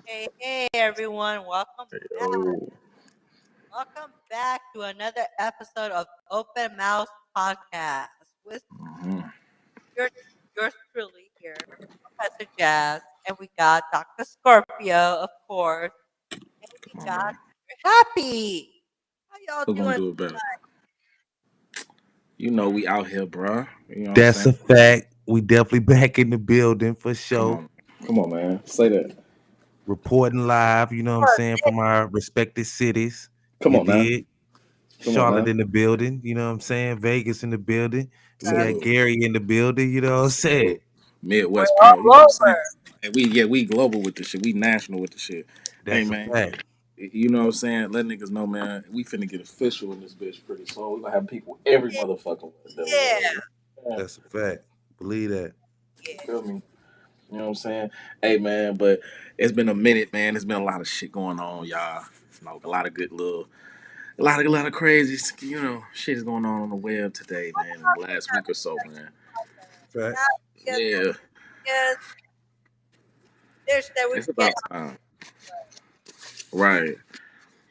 Hey, everyone, welcome back. Oh, Welcome back to another episode of Open Mouse Podcast with mhm. your, yours truly here, Professor Jazz, and we got Dr. Scorpio, of course, and we Come on, got man. Mr. Happy. How y'all Who gonna doing? do it better? You know we out here, bruh. You know what I'm That's saying? a fact. We definitely back in the building for Come sure. on, come on, man. Say that. Reporting live, you know what I'm For saying, from our respective cities. Come You on now. did. Come on Charlotte now. in the building, you know what I'm saying? Vegas in the building. We got Salute. Gary in the building, you know what I'm saying? Salute. we're Midwest all power. You know what I'm saying? over. And we global with the shit. We national with the shit. Hey That's a man. fact. You know what I'm saying? Let niggas know, man. We finna get official in this bitch pretty soon. We gonna have people every Yeah, motherfucking Wednesday we yeah, go. Yeah. That's a fact. Believe that. You feel me? You know what I'm saying? Hey man, but it's been a minute, man. There's been a lot of shit going on, y'all. You know, a lot of good little a lot of crazy, shit is going on the web today, man, in the last week or so, man. Fact. yeah. Yeah, Because there's that we it's get. about time. Right.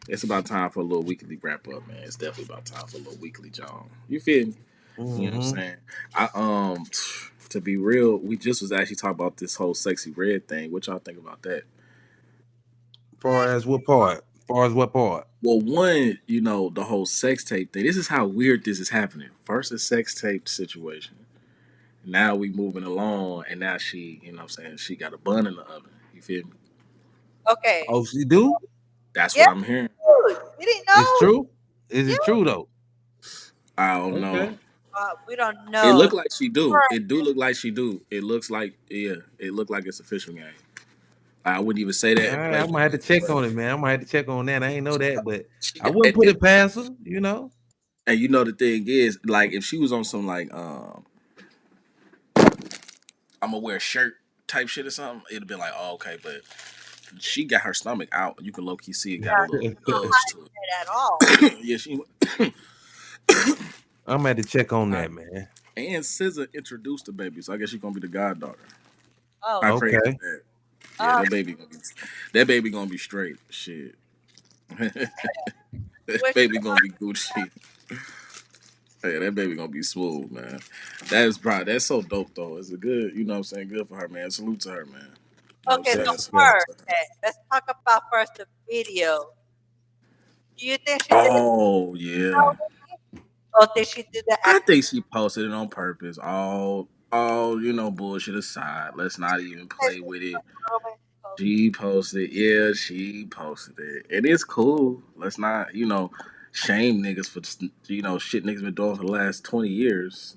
It's about time for a little weekly wrap up, man. It's definitely about time for a little weekly John. You feel me? You know what I'm Mm-hmm. saying? I to be real, we just was actually talking about this whole sexy red thing. What y'all think about that? Far as what part? Far as what part? Well, one, the whole sex tape thing. This is how weird this is happening. First a sex tape situation. Now we moving along, and now she, what I'm saying, she got a bun in the oven. You feel me? Okay. Oh, she do? That's Yeah, what I'm hearing. dude, you didn't It's know? true? Is Yeah. it true though? I don't know. Okay. We don't It know. look like she do. It do look like she do. It looks like yeah. It look like it's official game. I wouldn't even say All that in right, I place, might have to check but on it, man. I might have to check on that. I ain't know that, but she I got. wouldn't put it past her, you know. And the thing is, like, if she was on some like I'm gonna wear a shirt type shit or something, it'd been like, oh okay, but she got her stomach out. You can low key see it got a little bulge to At all. it. Yeah, she I'm gonna have to check on uh, that, man. and SZA introduced the baby, so I guess she's gonna be the goddaughter. Oh, I pray Okay. that. Yeah, oh, that baby gonna be straight. Shit, that wish baby gonna be Gucci. Hey, that baby gonna be smooth, man. That's so dope though. It's a good, you know what I'm saying, good for her, man. Salute to her, man. You know what I'm okay, so saying? That's Salute fact. first, to her. let's talk about first the video. Do you think she did it Oh yeah. intentionally, or did she do the I act? think she posted it on purpose. All bullshit aside. Let's not even play with it. She posted, yeah, she posted it. It is cool. Let's not, shame niggas for shit niggas been doing for the last 20 years.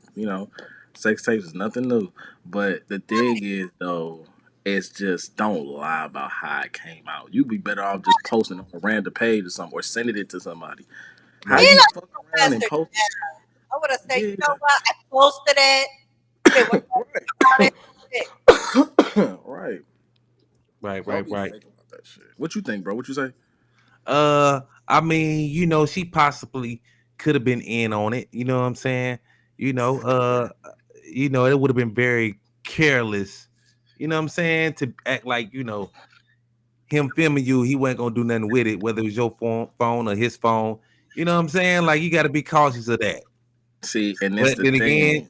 Sex tapes is nothing new. But the thing is though, it's just don't lie about how it came out. You'd be better off just posting it on a random page or something or sending it to somebody. How Me Right. you like fuck around and Professor post? Jazz. I would have said, you Yeah, know what? I posted it. Okay, what about it? Shit. right, right. Right, Don't right, be right. fake about that shit. What you think, bro? What you say? I mean, she possibly could have been in on it. You know what I'm saying? You know, uh, it would have been very careless. You know what I'm saying? To act like him filming you, he wasn't gonna do nothing with it, whether it was your phone or his phone. You know what I'm saying? Like you got to be cautious of that. See, and that's But the then thing. again,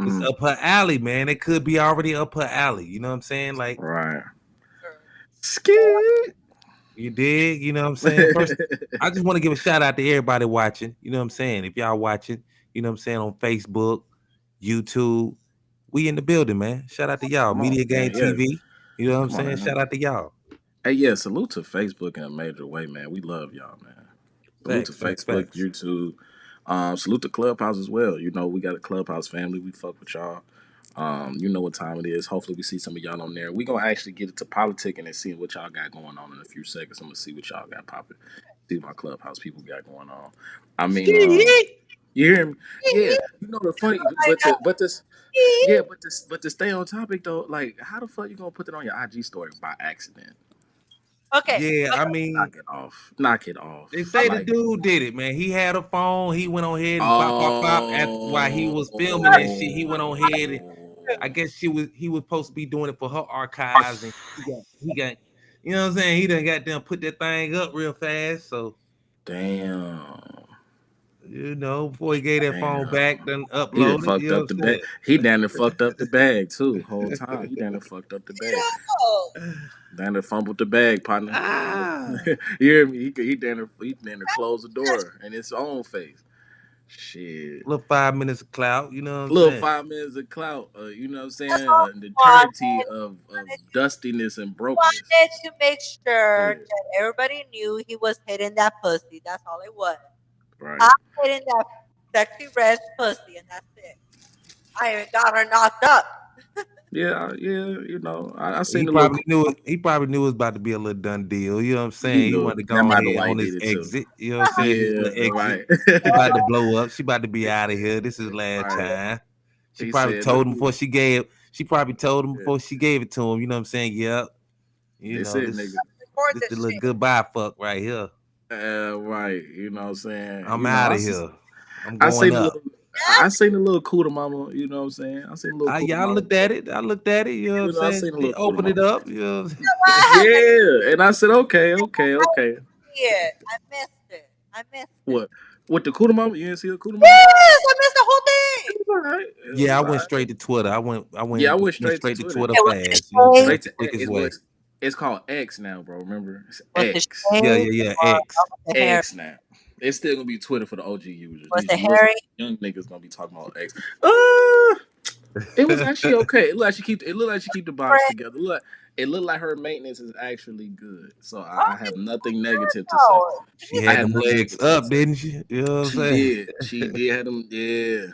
it's up her alley, man. It could be already up her alley. You know what I'm saying? Like, Right. Sure. Skid. You dig? You know what I'm saying? First, I just want to give a shout out to everybody watching. You know what I'm saying? If y'all watching, you know what I'm saying, on Facebook, YouTube, we in the building, man. Shout out to y'all. Come on, Media man. Game Yeah, TV. You know what I'm come on, saying? man. Shout out to y'all. Hey, yeah, salute to Facebook in a major way, man. We love y'all, man. Salute to Facts, facts, Facebook, facts. YouTube. Salute to Clubhouse as well. You know, we got a Clubhouse family. We fuck with y'all. You know what time it is. Hopefully, we see some of y'all on there. We gonna actually get into politicking and seeing what y'all got going on in a few seconds. I'm gonna see what y'all got popping. See what my Clubhouse people got going on. I mean, you hear me? Yeah. You know the funny, but to stay on topic though, like, how the fuck you gonna put it on your IG story by accident? Okay, Yeah, I mean, Knock it off. Knock it off. they say the Like, dude did it, man. He had a phone. He went on ahead and pop, pop, pop. While he was filming that shit, he went on ahead and I guess he was supposed to be doing it for her archives, and he got, you know what I'm saying? He done got them put that thing up real fast. So damn. you know, before he gave that phone Damn. back, then He done uploaded. You fucked know up what the I'm bag. He damn near fucked up the bag too. Whole time he damn near fucked up the bag. no. saying? Damn near fumbled the bag, partner. Ah, You hear me? He damn near closed the door in his own face. Shit. little 5 minutes of clout. You know what I'm Little saying? 5 minutes of clout. You know what I'm That's saying? all An he eternity wanted. of dustiness and brokenness. Wanted to make sure Yeah. that everybody knew he was hitting that pussy. That's all it was. Right. I'm hitting that sexy red pussy, and that's it. I even got her knocked up. Yeah, yeah, you know, I He seen the little probably cool knew it. mama. He probably knew it was about to be a little done deal. You know what I'm He saying? He knew wanted to that go Michael ahead on White his did it too. exit. You know what I'm saying? His Yeah, little exit. right. She about to blow up. She about to be out of here. This is last Right. time. She He probably said, "Let told him me." before she gave. She probably told him Yeah. before she gave it to him. You know what I'm saying? Yep. You That's know it, this. nigga. Record This the this little shit. goodbye fuck right here. Right. You know what I'm saying? I'm You know, out of here. I'm I going seen the up. little, I seen the little cooter mama. You know what I'm saying? I seen the little cooter Y'all mama. looked at it. I looked at it. You know what I'm You know, I saying? seen the They little cooter opened it mama. up. You know what I'm saying? Yeah, and I said, okay, okay, okay. It. I missed it. I missed it. What? What the cooter mama? You didn't see the cooter mama? Yes, I missed the whole thing. It was all right. It Yeah, I was all went right. straight to Twitter. I Yeah, I went went went straight to straight to Twitter. Twitter It was the fast. You know what I'm saying? shade. Straight to Quickest it's well, way. it's called X now, bro. Remember, it's Was the X. Yeah, shade. yeah, yeah. Or X. was the hair? X now. It's still gonna be Twitter for the OG users. Was the You little hairy? young niggas gonna be talking about X. Uh, it was actually okay. It looked like she keep the box Friend? together. It looked like her maintenance is actually good. So I Okay, have nothing negative to say. no. She I had have them nothing legs negative to up, say. didn't she? You know what I'm She saying? did. She did have them. Yeah.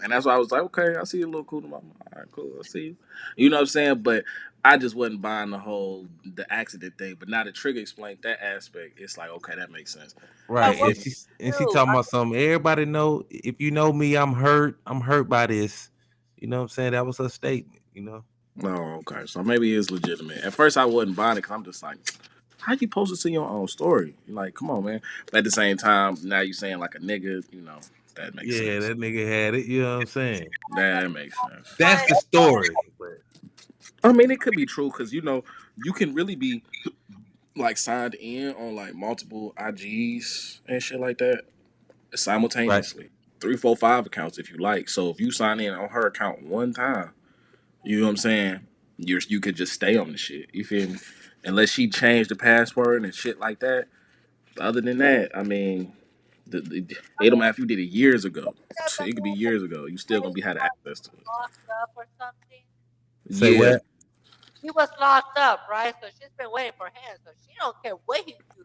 And that's why I was like, okay, I see you a little cool to mama. All right, cool. I see you. You know what I'm saying? But I just wasn't buying the accident thing. But now the trigger explained that aspect. It's like, okay, that makes sense. You But Right. what feel And me? she do? talking about something. Everybody know if you know me, I'm hurt. I'm hurt by this. You know what I'm saying? That was her statement, you know. Oh, okay. So maybe it is legitimate. At first, I wasn't buying it because I'm just like, how you post it to your own story? You're like, come on, man. But at the same time, now you saying like a nigga, that makes Yeah, sense. that nigga had it, you know what I'm saying? That makes sense. That's the story. But I mean, it could be true because you can really be like signed in on like multiple IGs and shit like that right. simultaneously. 3, 4, 5 accounts if you like. So if you sign in on her account one time, you know what I'm saying? You could just stay on the shit. You feel me? Unless she changed the password and shit like that. Other than that, I mean, it don't matter if you did it years ago. It could be years ago. You still gonna be had access to it. Locked up or something? Say Yeah. what? He was locked up, right? So she's been waiting for him. So she don't care what he do.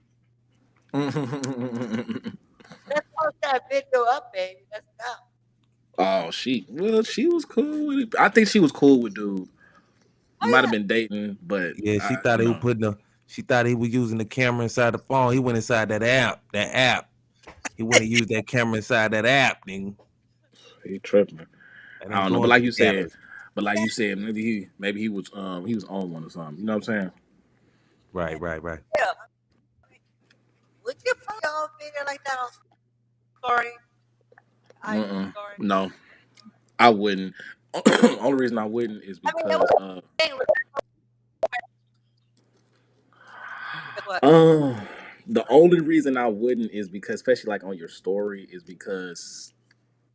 Let's post that video up, baby. Let's go. Oh, she was cool with it. I think she was cool with dude. Oh Might have yeah. been dating, but Yeah, she thought he was using the camera inside the phone. He went inside that app. That app. He went and used that camera inside that app, nigga. he tripping. And I I'm don't know, going through the gallery. but like you said, maybe he was on one or something. You know what I'm saying? Right, right, right. Yeah. Would you put your own video like that on story? I Mm-mm. story. No, I wouldn't. Only reason I wouldn't is I mean, it because was a thing. What? uh, the only reason I wouldn't is because, especially like on your story, is because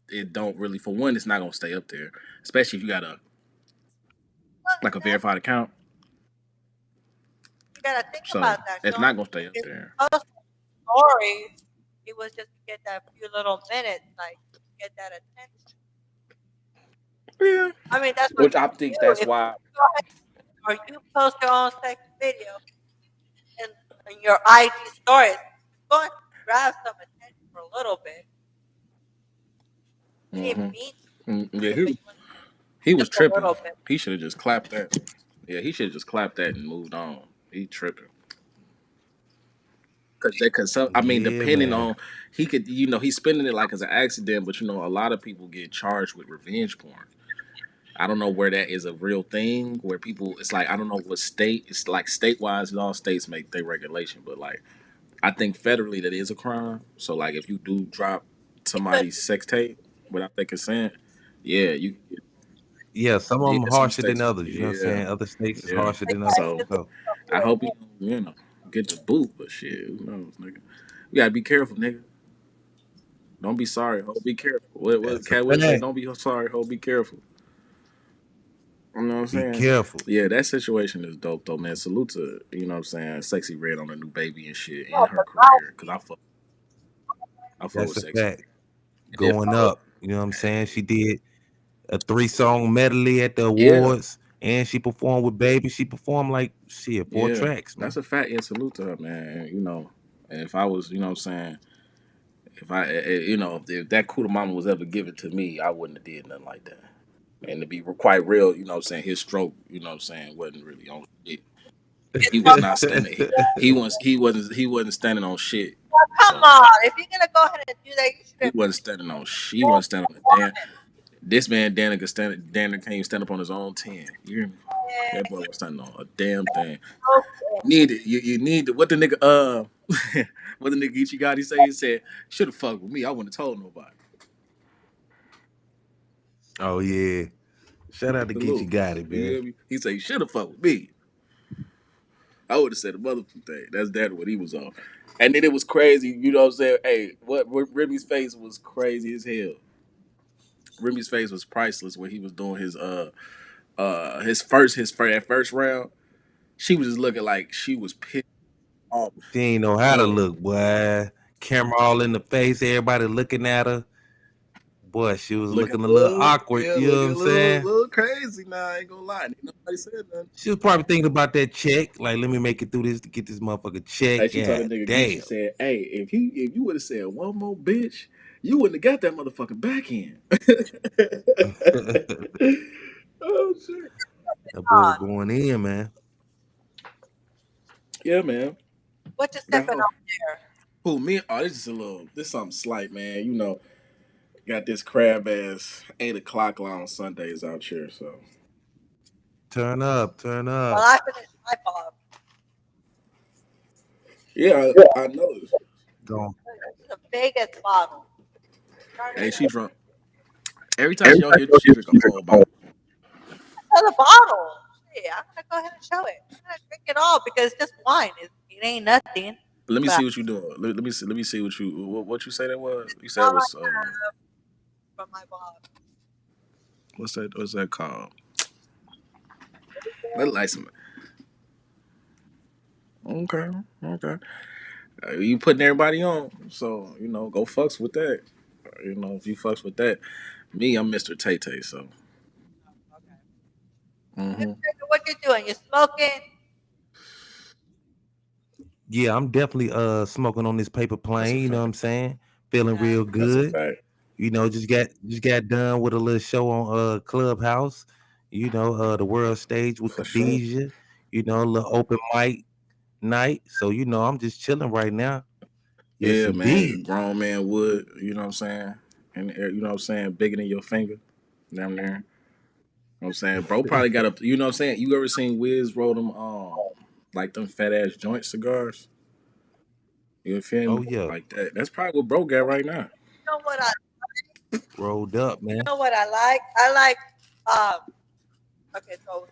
it don't really, for one, it's not gonna stay up there, especially if you got a Look, like a verified account. gotta think So about that. it's The only not gonna stay up reason there. he posted stories, it was just to get that few little minutes, like get that attention. Yeah. I mean, that's what Which I you think do that's if why. you go ahead or you post your own sex video in, in your IG stories. It's going to grab some attention for a little bit. You didn't Hmm. mean to Yeah, do it, but you want he was just a tripping. little bit. He should have just clapped that. Yeah, he should have just clapped that and moved on. He tripping. Cause some, I mean, Yeah, depending man. on, he could, he's spending it like as an accident, but a lot of people get charged with revenge porn. I don't know where that is a real thing where people. It's like I don't know what state. It's like state wise, all states make their regulation, but like I think federally that is a crime. So like if you do drop It could somebody's sex tape without their consent, yeah, you, Yeah, some of yeah, them some harsher than states, others. You know what I'm yeah, saying? Other states is yeah. harsher like than that. others. So It So I hope he, get the boot, but shit, who knows, nigga. You gotta be careful, nigga. Don't be sorry, ho. Be careful. What that's a Cat Williams say? fact. Don't be sorry, ho. Be careful. You know what I'm Be saying? careful. Yeah, that situation is dope though, man. Salute to Sexy Red on a new baby and shit in her career. Cause I fuck That's with a Sexy fact. Red. And then Going follow, up. You know what I'm saying? She did a 3-song medley at the yeah, awards, and she performed with Baby. She performed like shit 4 yeah, tracks, man. that's a fact. Yeah, salute to her, man. And if I was, if I, if that Kuda Mama was ever given to me, I wouldn't have did nothing like that. And to be quite real, his stroke, wasn't really on shit. He was not standing. He wasn't standing on shit. Come So on, if you're gonna go ahead and do that, you should he have wasn't standing on. He wasn't standing on the damn. This man Danny could stand. Danny can't even stand up on his own 10. You hear me? That boy was standing on a damn thing. Need it. You need it. What the nigga what the nigga Ichi Gotti say? He said, should have fucked with me. I wouldn't have told nobody. Oh yeah. Shout out to Geechee Salute. Gotti, You man. hear me? He said, you should have fucked with me. I would have said a motherfucking thing. That's what he was on. And then it was crazy, you know what I'm saying? Hey, what Remy's face was crazy as hell. Remy's face was priceless when he was doing his first round. She was just looking like she was pissed off. She ain't know how to Yo, look, boy. Camera all in the face, everybody looking at her. Boy, she was looking looking a a little little, awkward, yeah, you know what looking a I'm saying? little crazy now. I ain't gonna lie. Ain't nobody said nothing. She was probably thinking about that check. Like, let me make it through this to get this motherfucker check. Hey, she told the Yeah, nigga Geechee, damn. said, hey, if you would have said one more bitch, you wouldn't have got that motherfucking back end. That Oh shit. boy was going in, man. Yeah, man. what you That stepping whole, on there. who me? Oh, this something slight, man. Got this crab ass 8 o'clock on Sundays out here, so Turn up, turn Well, up. I finished my bottle. yeah, I noticed. Go It's the biggest bottle. Hey, Started she drunk. Every time she out here, she drink a whole bottle. the bottle. Yeah, I'm gonna go ahead and show it. I'm gonna drink it all because it's just wine. It ain't nothing. Let me But see what you doing. Let me see what you say that was. You said it all I was have from my bottle. what's that called? That like some. Okay, okay. You putting everybody on, so go fucks with that. If you fucks with that, me, I'm Mr. Tay Tay, so. Okay. Hmm. What you doing? You smoking? Yeah, I'm definitely smoking on this paper That's a plane, you know what fact. I'm saying? Feeling Yeah. real That's a good. fact. You know, just got done with a little show on Clubhouse, the world stage with For sure. Khadijah, a little open mic night. So, I'm just chilling right now. Yes, Yeah, man. indeed. Grown man wood. You know what I'm saying? And you know what I'm saying? Bigger than your finger. Down there. You know what I'm saying? Bro probably got a. You know what I'm saying? You ever seen Wiz roll them like them fat ass joint cigars? You feel Oh me? yeah, Like that. That's probably what bro got right now. You know what I? rolled up, You man. know what I like? I like. Okay, so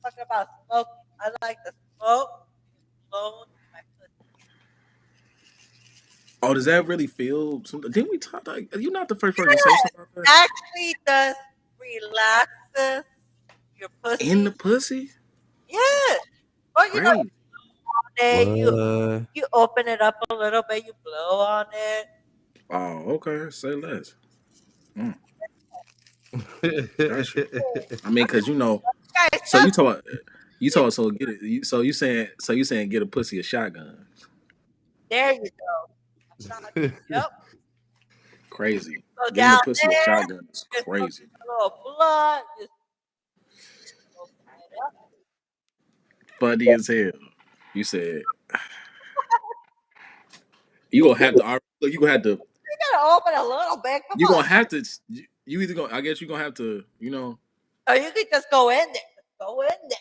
talking about smoking. I like the smoke blown in my pussy. Oh, does that really feel? Didn't we talk? Like, you not the first person to say something about that. Actually, does relaxes your In the pussy. pussy? Yes. Well, Crazy. then What? you open it up a little bit, you blow on it. Oh, okay. Say less. Mm, got you. I mean, cause Guys, so trust you me. told so get it. So you saying get a pussy a shotgun? There you go. Shotgun. Yep. Crazy. Go Getting a down pussy a there, shotgun is just look crazy. at a little blood, just open it up. Funny as hell. You said you gonna have to. Look, you gonna have to. You gotta open a little bit. Come You on. gonna have to. You either gonna. I guess you gonna have to. Or you could just go in there. Just go in there.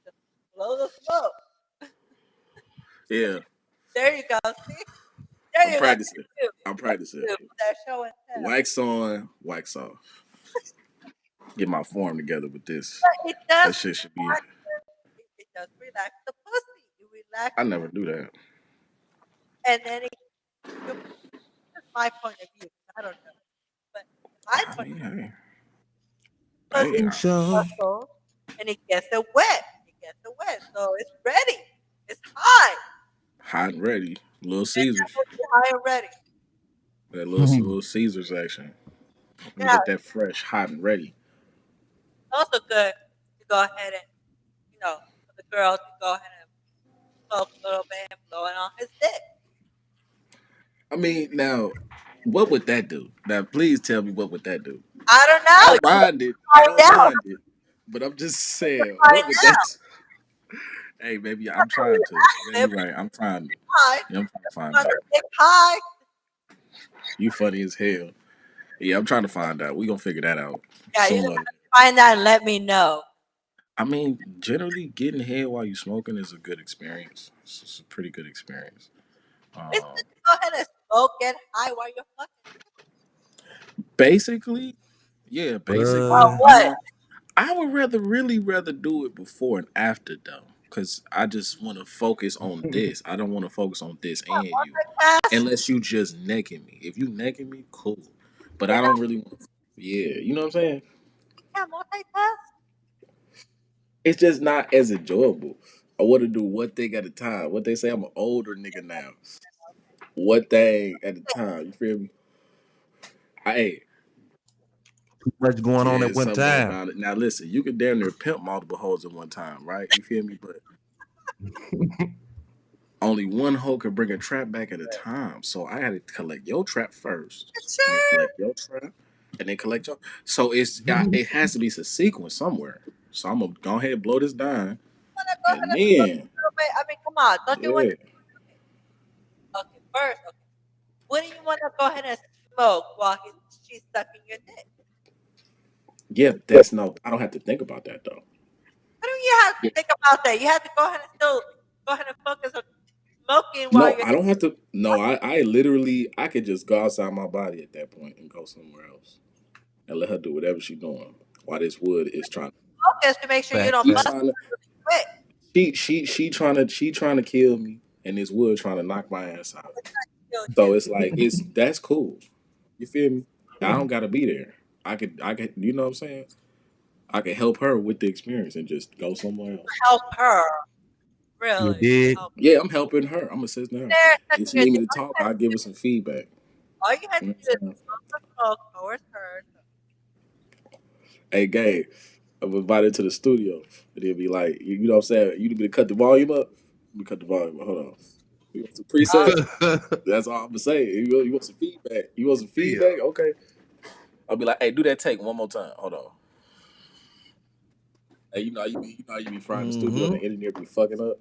Just blow the smoke. Yeah. There you go. See? There I'm you go. practicing. I'm practicing. That show and tell. Wax on, wax off. Get my form together with this. But it does That shit should be. relax. It does relax the pussy. You relax, I never do that. and then you, that's my point of view. I don't know, but my I point mean, hey, of view, hey, Show. muscle, and it gets it wet. It gets it wet, so it's ready. It's high. hot and ready. Little And Caesars. high and ready. That little Caesars action. Let me Yeah. get that fresh, hot and ready. Also good to go ahead and for the girl to go ahead and smoke a little bit and blow it on his dick. I mean, now, what would that do? Now, please tell me what would that do? I don't I know. don't mind it. I Find don't out. mind it. But I'm just saying, Find what would out. that? Hey, baby, I'm trying to. Yeah, If you're right. I'm trying. high, Yeah, I'm trying to find want out. to dick high. You funny as hell. Yeah, I'm trying to find out. We gonna figure that out Yeah, you're sooner. gonna have to find out and let me know. I mean, generally, getting head while you smoking is a good experience. It's a pretty good experience. It's Um, good to go ahead and smoke, get high while you're fucking. basically, yeah, Or basically. What? I what? mean, I would really rather do it before and after though, because I just want to focus on this. I don't want to focus on this and you, Multitask. unless you just necking me. If you necking me, cool. But You I know, don't really. Yeah, you know what I'm saying. you can't multitask. It's just not as enjoyable. I want to do one thing at a time. What they say, I'm an older nigga now. One thing at a time. You feel me? Hey, Too much going on yeah, at one something time. about it. Now listen, you can damn near pimp multiple hoes at one time, right? You feel me? But only one hoe can bring a trap back at a time. So I had to collect your trap first, and then Sure. collect your trap, and then collect your. So it has to be a sequence somewhere. So I'm gonna go ahead and blow this down, Wanna go ahead and and smoke then a little bit? I mean, come on. Don't you want? yeah, Okay, first. Okay. What do you want to go ahead and smoke while she's sucking your dick? yeah. That's no. I don't have to think about that though. What do you have to think about that? You have to go ahead and still go ahead and focus on smoking while No, you're. I don't have to. No, I literally I could just go outside my body at that point and go somewhere else and let her do whatever she's doing while this wood is trying. Focus to make sure you don't She bust Facts. trying to. quick. She trying to kill me, and this wood trying to knock my ass out. Killed So you. it's like that's cool. You feel me? I don't gotta be there. I could. You know what I'm saying? I can help her with the experience and just go somewhere else. Help her. You Really. did. Help Yeah, I'm helping her. I'm assisting her. there, If sucking she your need me dick. to talk, I'll give her some feedback. All you had You to know do is what I'm saying? smoke the smoke towards her. Hey, Gabe, I'm invited to the studio. And they'll be like, you know what I'm saying? You need me to cut the volume up? Let me cut the volume up. Hold on. You want some Oh, presets? That's all I'm gonna say. You want some feedback? You want some Yeah. feedback? Okay. I'll be like, hey, do that take one more time. Hold on. Hey, you know how you be frying the studio and Hmm. the engineer be fucking up.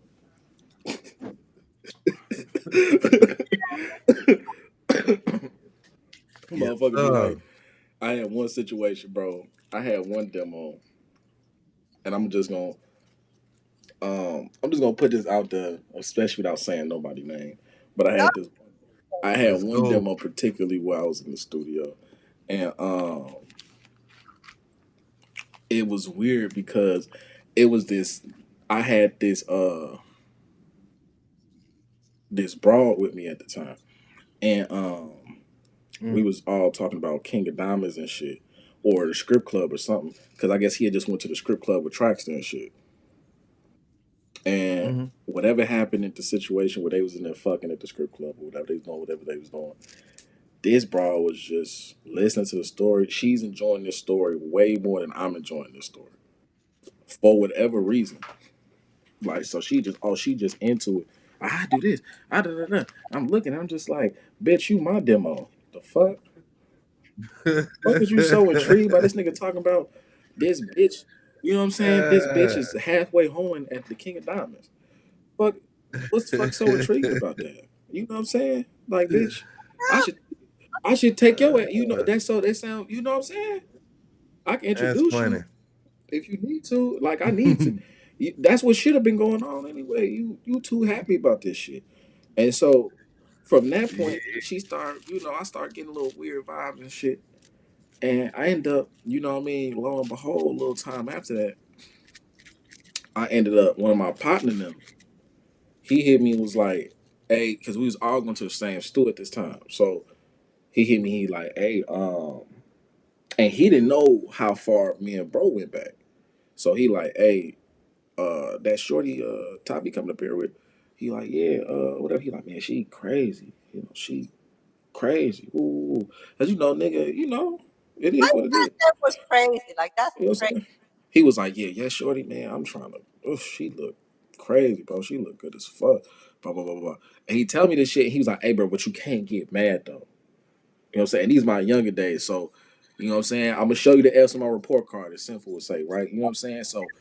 Yes, Motherfucker be sir. like, I had one situation, bro. I had one demo, and I'm just gonna put this out there, especially without saying nobody name. But no, I had Let's one go. demo particularly while I was in the studio, and it was weird because it was this. I had this broad with me at the time, and we Mm. was all talking about King of Diamonds and shit, or the Script Club or something. Because I guess he had just went to the Script Club with Traxter and shit. And Mm-hmm. whatever happened in the situation where they was in there fucking at the strip club or whatever they was doing, this bra was just listening to the story. She's enjoying this story way more than I'm enjoying this story for whatever reason. Like, so she just into it. I do this. I da da da. I'm looking. I'm just like, bitch, you my demo. The fuck? Fuck is you so intrigued by this nigga talking about this bitch? You know what I'm saying? This bitch is halfway hoeing at the King of Diamonds. Fuck, what's the fuck so intriguing about that? You know what I'm saying? Like, bitch, I should I should take your ass. You know that's so they sound. You know what I'm saying? I can That's introduce funny. you if you need to. Like I need to. That's what should have been going on anyway. You too happy about this shit, and so from that Yeah. point, she started. I start getting a little weird vibes and shit, and I end up. You know what I mean? Lo and behold, a little time after that, I ended up one of my partner them. He hit me and was like, "Hey," because we was all going to the same stool at this time. So he hit me. He like, "Hey, and he didn't know how far me and bro went back. So he like, hey, that shorty Toppy coming up here with, he like, yeah, whatever. He like, man, she crazy. She crazy. Ooh. Cause nigga, it Why is what it is. that was crazy? Like that's You know what I'm crazy. saying? He was like, yeah, shorty, man, I'm trying to she look crazy, bro. She look good as fuck. Blah blah blah blah. And he tell me this shit, he was like, hey bro, but you can't get mad though. You know what I'm saying? These my younger days. So, you know what I'm saying? I'm gonna show you the S on my report card, as Sinful would say, right? You know what I'm saying? So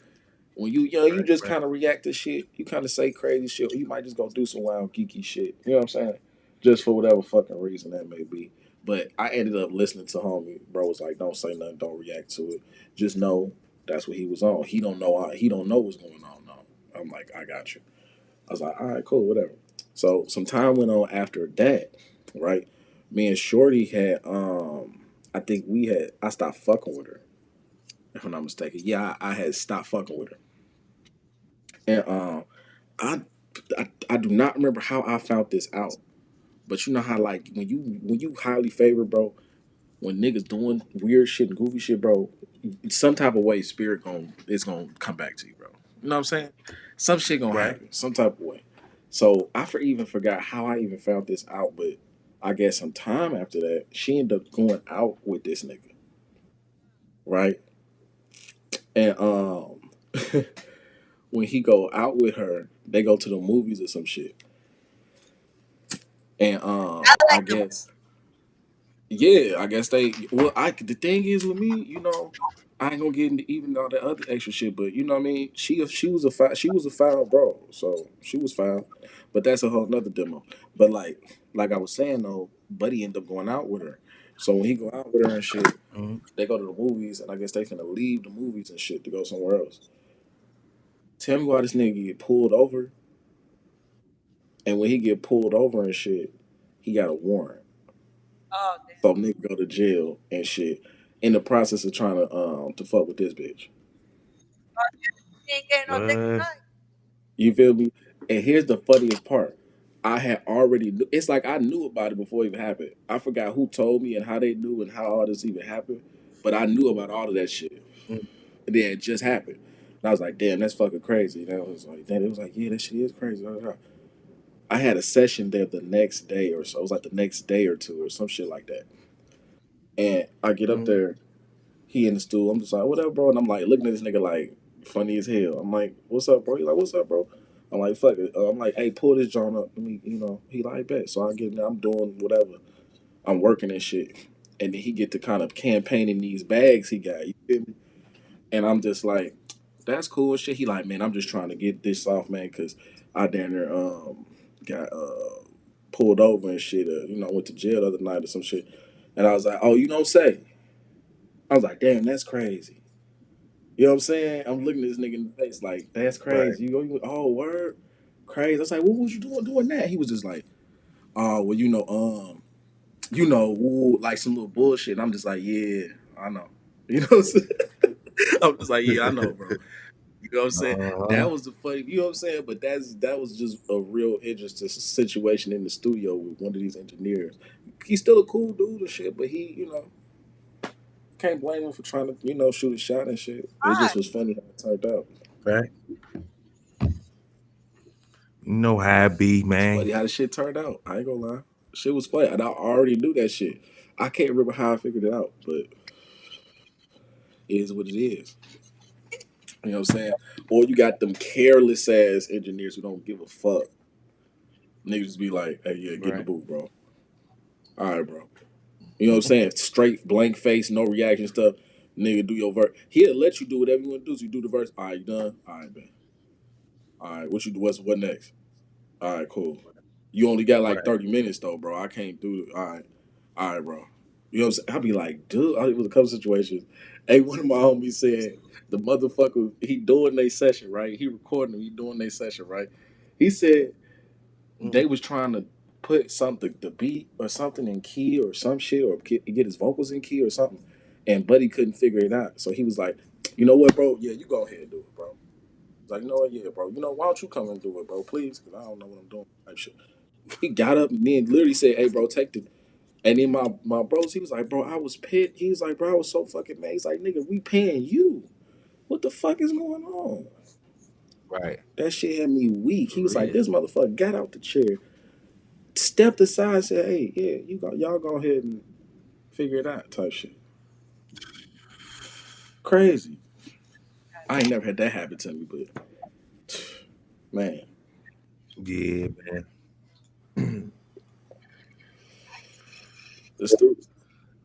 when you young, you Right, just right. kind of react to shit. You kind of say crazy shit, or you might just go do some wild geeky shit. You know what I'm saying? Just for whatever fucking reason that may be. But I ended up listening to homie. Bro was like, "Don't say nothing. Don't react to it. Just know that's what he was on. He don't know. He don't know what's going on. No." I'm like, "I got you." I was like, "All right, cool, whatever." So some time went on after that, right? Me and Shorty had I think I stopped fucking with her, if I'm not mistaken. Yeah, I had stopped fucking with her. And I, I do not remember how I found this out. But you know how like when you highly favored, bro, when niggas doing weird shit and goofy shit, bro, some type of way spirit is gonna come back to you, bro. You know what I'm saying? Some shit gonna Right. happen, some type of way. So even forgot how I even found this out, but I guess some time after that, she ended up going out with this nigga, right? And when he go out with her, they go to the movies or some shit. And I I like the guess yeah, I guess they. Well, the thing is with me, I ain't gonna get into even all that other extra shit, but you know what I mean. She was a foul bro, so she was foul, but that's a whole nother demo. But like I was saying though, Buddy ended up going out with her. So when he go out with her and shit, Mm-hmm. they go to the movies, and I guess they finna leave the movies and shit to go somewhere else. Tell me why this nigga get pulled over, and when he get pulled over and shit, he got a warrant. oh damn. So nigga go to jail and shit in the process of trying to fuck with this bitch. She ain't getting no dick tonight. You feel me? And here's the funniest part. I had already it's like I knew about it before it even happened. I forgot who told me and how they knew and how all this even happened. But I knew about all of that shit. And then it just happened. And I was like, damn, that's fucking crazy. And I was like, then it was like, yeah, that shit is crazy. I had a session there the next day or so. It was like the next day or two or some shit like that. And I get up Mm-hmm. there. He in the stool. I'm just like, whatever, bro. And I'm like looking at this nigga like funny as hell. I'm like, what's up, bro? He like, what's up, bro? I'm like, fuck it. I'm like, hey, pull this joint up. Let me, he like, bet. So I get in there. I'm doing whatever. I'm working and shit. And then he get to kind of campaigning these bags he got. You feel me? And I'm just like, that's cool and shit. He like, man, I'm just trying to get this off, man, because I down there got pulled over and shit. Went to jail the other night or some shit. And I was like, oh, you don't say. I was like, damn, that's crazy. You know what I'm saying? I'm looking at this nigga in the face like, that's Right. crazy. Oh, word? Crazy. I was like, what was you doing that? He was just like, oh, well, woo, like some little bullshit. And I'm just like, yeah, I know. You know what I'm saying? I'm just like, yeah, I know, bro. You know what I'm saying? Uh-huh. That was the funny, you know what I'm saying? But that was just a real interesting situation in the studio with one of these engineers. He's still a cool dude and shit, but he, can't blame him for trying to, shoot a shot and shit. It just Alright. was funny how it turned out. Right. You know how it be, It's man. funny how the shit turned out. I ain't gonna lie. Shit was funny, and I already knew that shit. I can't remember how I figured it out, but it is what it is. You know what I'm saying? Or you got them careless ass engineers who don't give a fuck. Niggas just be like, "Hey, yeah, get in the Right. booth, bro. All right, bro." You know what I'm saying? Straight blank face, no reaction stuff. Nigga, do your verse. He'll let you do whatever you want to do. So you do the verse. All right, you done. All right, man. All right, what you do? What next? All right, cool. You only got like Right. 30 minutes though, bro. I can't do it. All right, bro. You know what I'm saying? I'll be like, dude, it was a couple situations. Hey, one of my homies said the motherfucker he doing their session, right? He recording them, he doing their session, right? He said they Mhm. was trying to put something, the beat or something in key or some shit, or get his vocals in key or something, and Buddy couldn't figure it out. So he was like, you know what, bro? Yeah, you go ahead and do it, bro. He's like, you know what? Yeah, bro. You know, why don't you come and do it, bro? Please, because I don't know what I'm doing. Type shit. He got up and then literally said, "Hey, bro, take the." And then my bros, he was like, "Bro, I was pissed." He was like, "Bro, I was so fucking mad." He's like, "Nigga, we paying you. What the fuck is going on?" Right. That shit had me weak. For He was like, real. "This motherfucker got out the chair, stepped aside, and said, hey, yeah, y'all go ahead and figure it out." Type shit. Crazy. I ain't never had that happen to me, but man, Yeah, man. let's do it.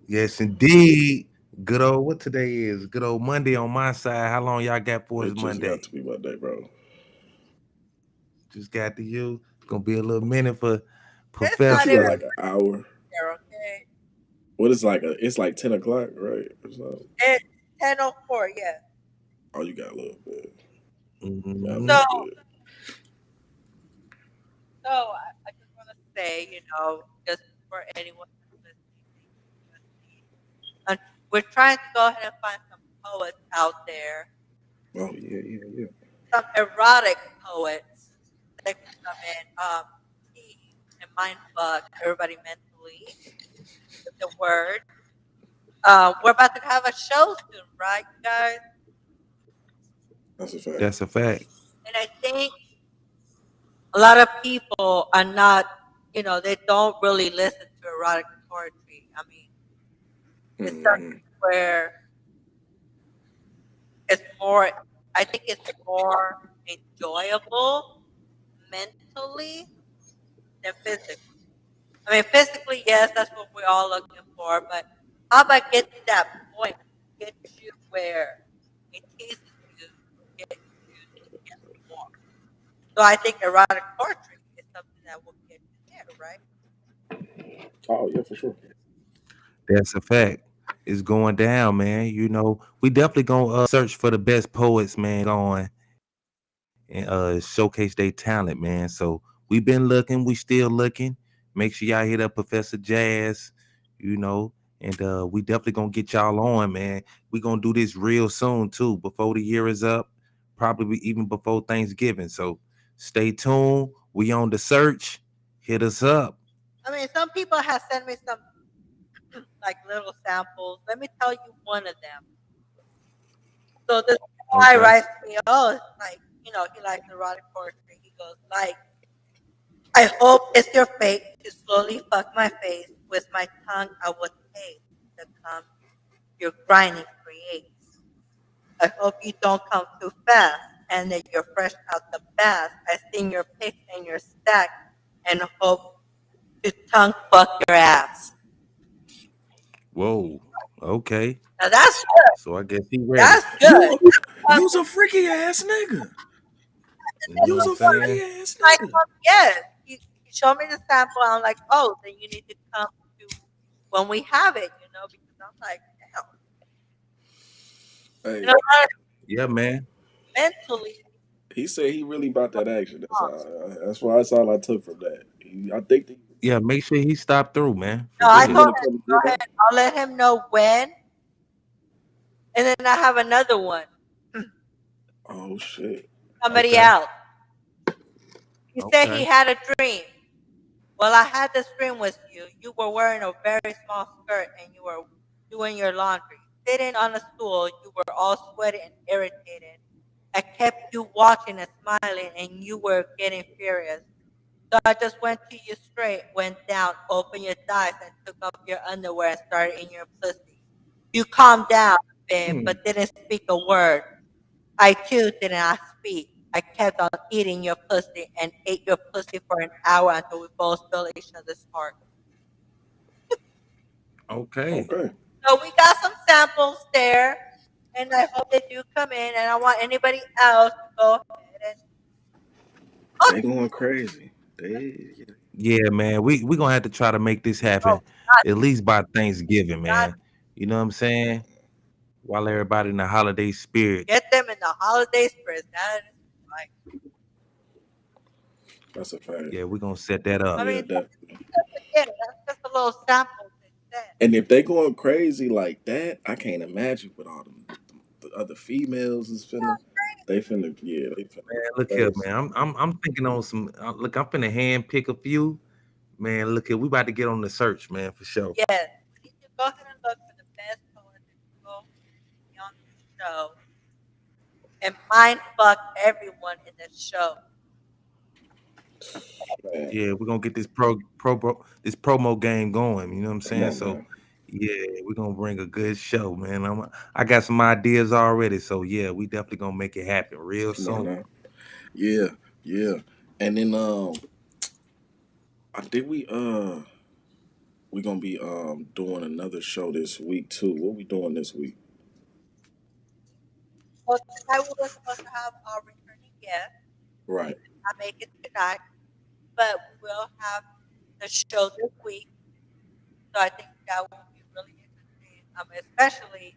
Yes, indeed. Good old what today is? Good old Monday on my side. How long y'all got for us It just got Monday? to be my day, bro. Just got to you. It's gonna be a little minute for It's What not you got, even Professor. like an hour? there, okay? What is like it's like 10 o'clock, right? Or something. It's 10:04, yeah. Oh, you got a little bit. Got a So, Mhm. little bit. I just want to say, just for anyone that's listening, and we're trying to go ahead and find some poets out there, Oh yeah, yeah, yeah. some erotic poets that can come in, tease and mind fuck everybody mentally with the word. We're about to have a show soon, right, you guys? That's a fact. That's a fact. And I think a lot of people are not, they don't really listen to erotic poetry. I mean, it's something Hmm. where it's more, I think it's more enjoyable mentally than physically. I mean, physically, yes, that's what we're all looking for, but how about get to that point, get you where it teases you, get you to get more. So I think erotic poetry is something that will get you there, right? Oh yeah, for sure. That's a fact. It's going down, man. We definitely gonna search for the best poets, man, going and showcase their talent, man. So we've been looking, we still looking. Make sure y'all hit up Professor Jazz, you know, and we definitely gonna get y'all on, man. We gonna do this real soon too, before the year is up, probably even before Thanksgiving. So stay tuned. We on the search. Hit us up. I mean, some people have sent me some like little samples. Let me tell you one of them. So this guy Okay. writes to me, oh, it's like, he likes erotic poetry. He goes, like, I hope it's your fate to slowly fuck my face with my tongue. I will taste the cum your grinding creates. I hope you don't come too fast and that you're fresh out the bath. I seen your pics and your stack and hope to tongue fuck your ass. Whoa. Okay. Now that's good. So I guess he ready. That's good. You's a freaky ass nigga. You know what You's I'm a saying? freaky ass Like, nigga. yes. He showed me the sample. I'm like, oh, then you need to come to when we have it, because I'm like, damn, you Hey, know what? Yeah, man. Mentally, he said he really about that action. That's all I took from that. I think that Yeah, make sure he stop through, man. For no, I he told real. want to him, come go get ahead, that. I'll let him know when, and then I have another one. Oh shit. Somebody Okay. else. He said he Okay. had a dream. Well, I had this dream with you. You were wearing a very small skirt and you were doing your laundry. Sitting on a stool, you were all sweaty and irritated. I kept you watching and smiling, and you were getting furious. So I just went to you straight, went down, opened your thighs, and took off your underwear and started in your pussy. You calmed down a bit, but didn't speak a word. I too did not speak. I kept on eating your pussy and ate your pussy for an hour until we both felt each other's heart. Okay. Okay. So we got some samples there, and I hope they do come in. And I want anybody else to go ahead and They going crazy. They Yeah, man. We gonna have to try to make this oh, happen God, at least by Thanksgiving, God, man. You know what I'm saying? While everybody in the holiday spirit. get them in the holiday spirit. That is like, that's a fact. Yeah, we're gonna set that up. I Yeah, mean, that. again, that's just a little sample they said. And if they going crazy like that, I can't imagine what all the other females is finna. They finna, yeah, they finna Man, go look here, crazy. man. I'm thinking on some look, I'm finna hand pick a few. Man, look here, we about to get on the search, man, for sure. Yes, we need to go ahead and look for the best poets that will be on this show and mind fuck everyone in the show. Man, Yeah, we're gonna get this this promo game going. You know what I'm come saying? on So now. yeah, we're gonna bring a good show, man. I got some ideas already. So yeah, we definitely gonna make it happen real Come on soon. now. Yeah, yeah. And then I think we gonna be doing another show this week too. What we doing this week? Well, tonight we were supposed to have our returning guest. He Right. did not make it tonight, but we will have the show this week. So I think that will be really interesting. Especially,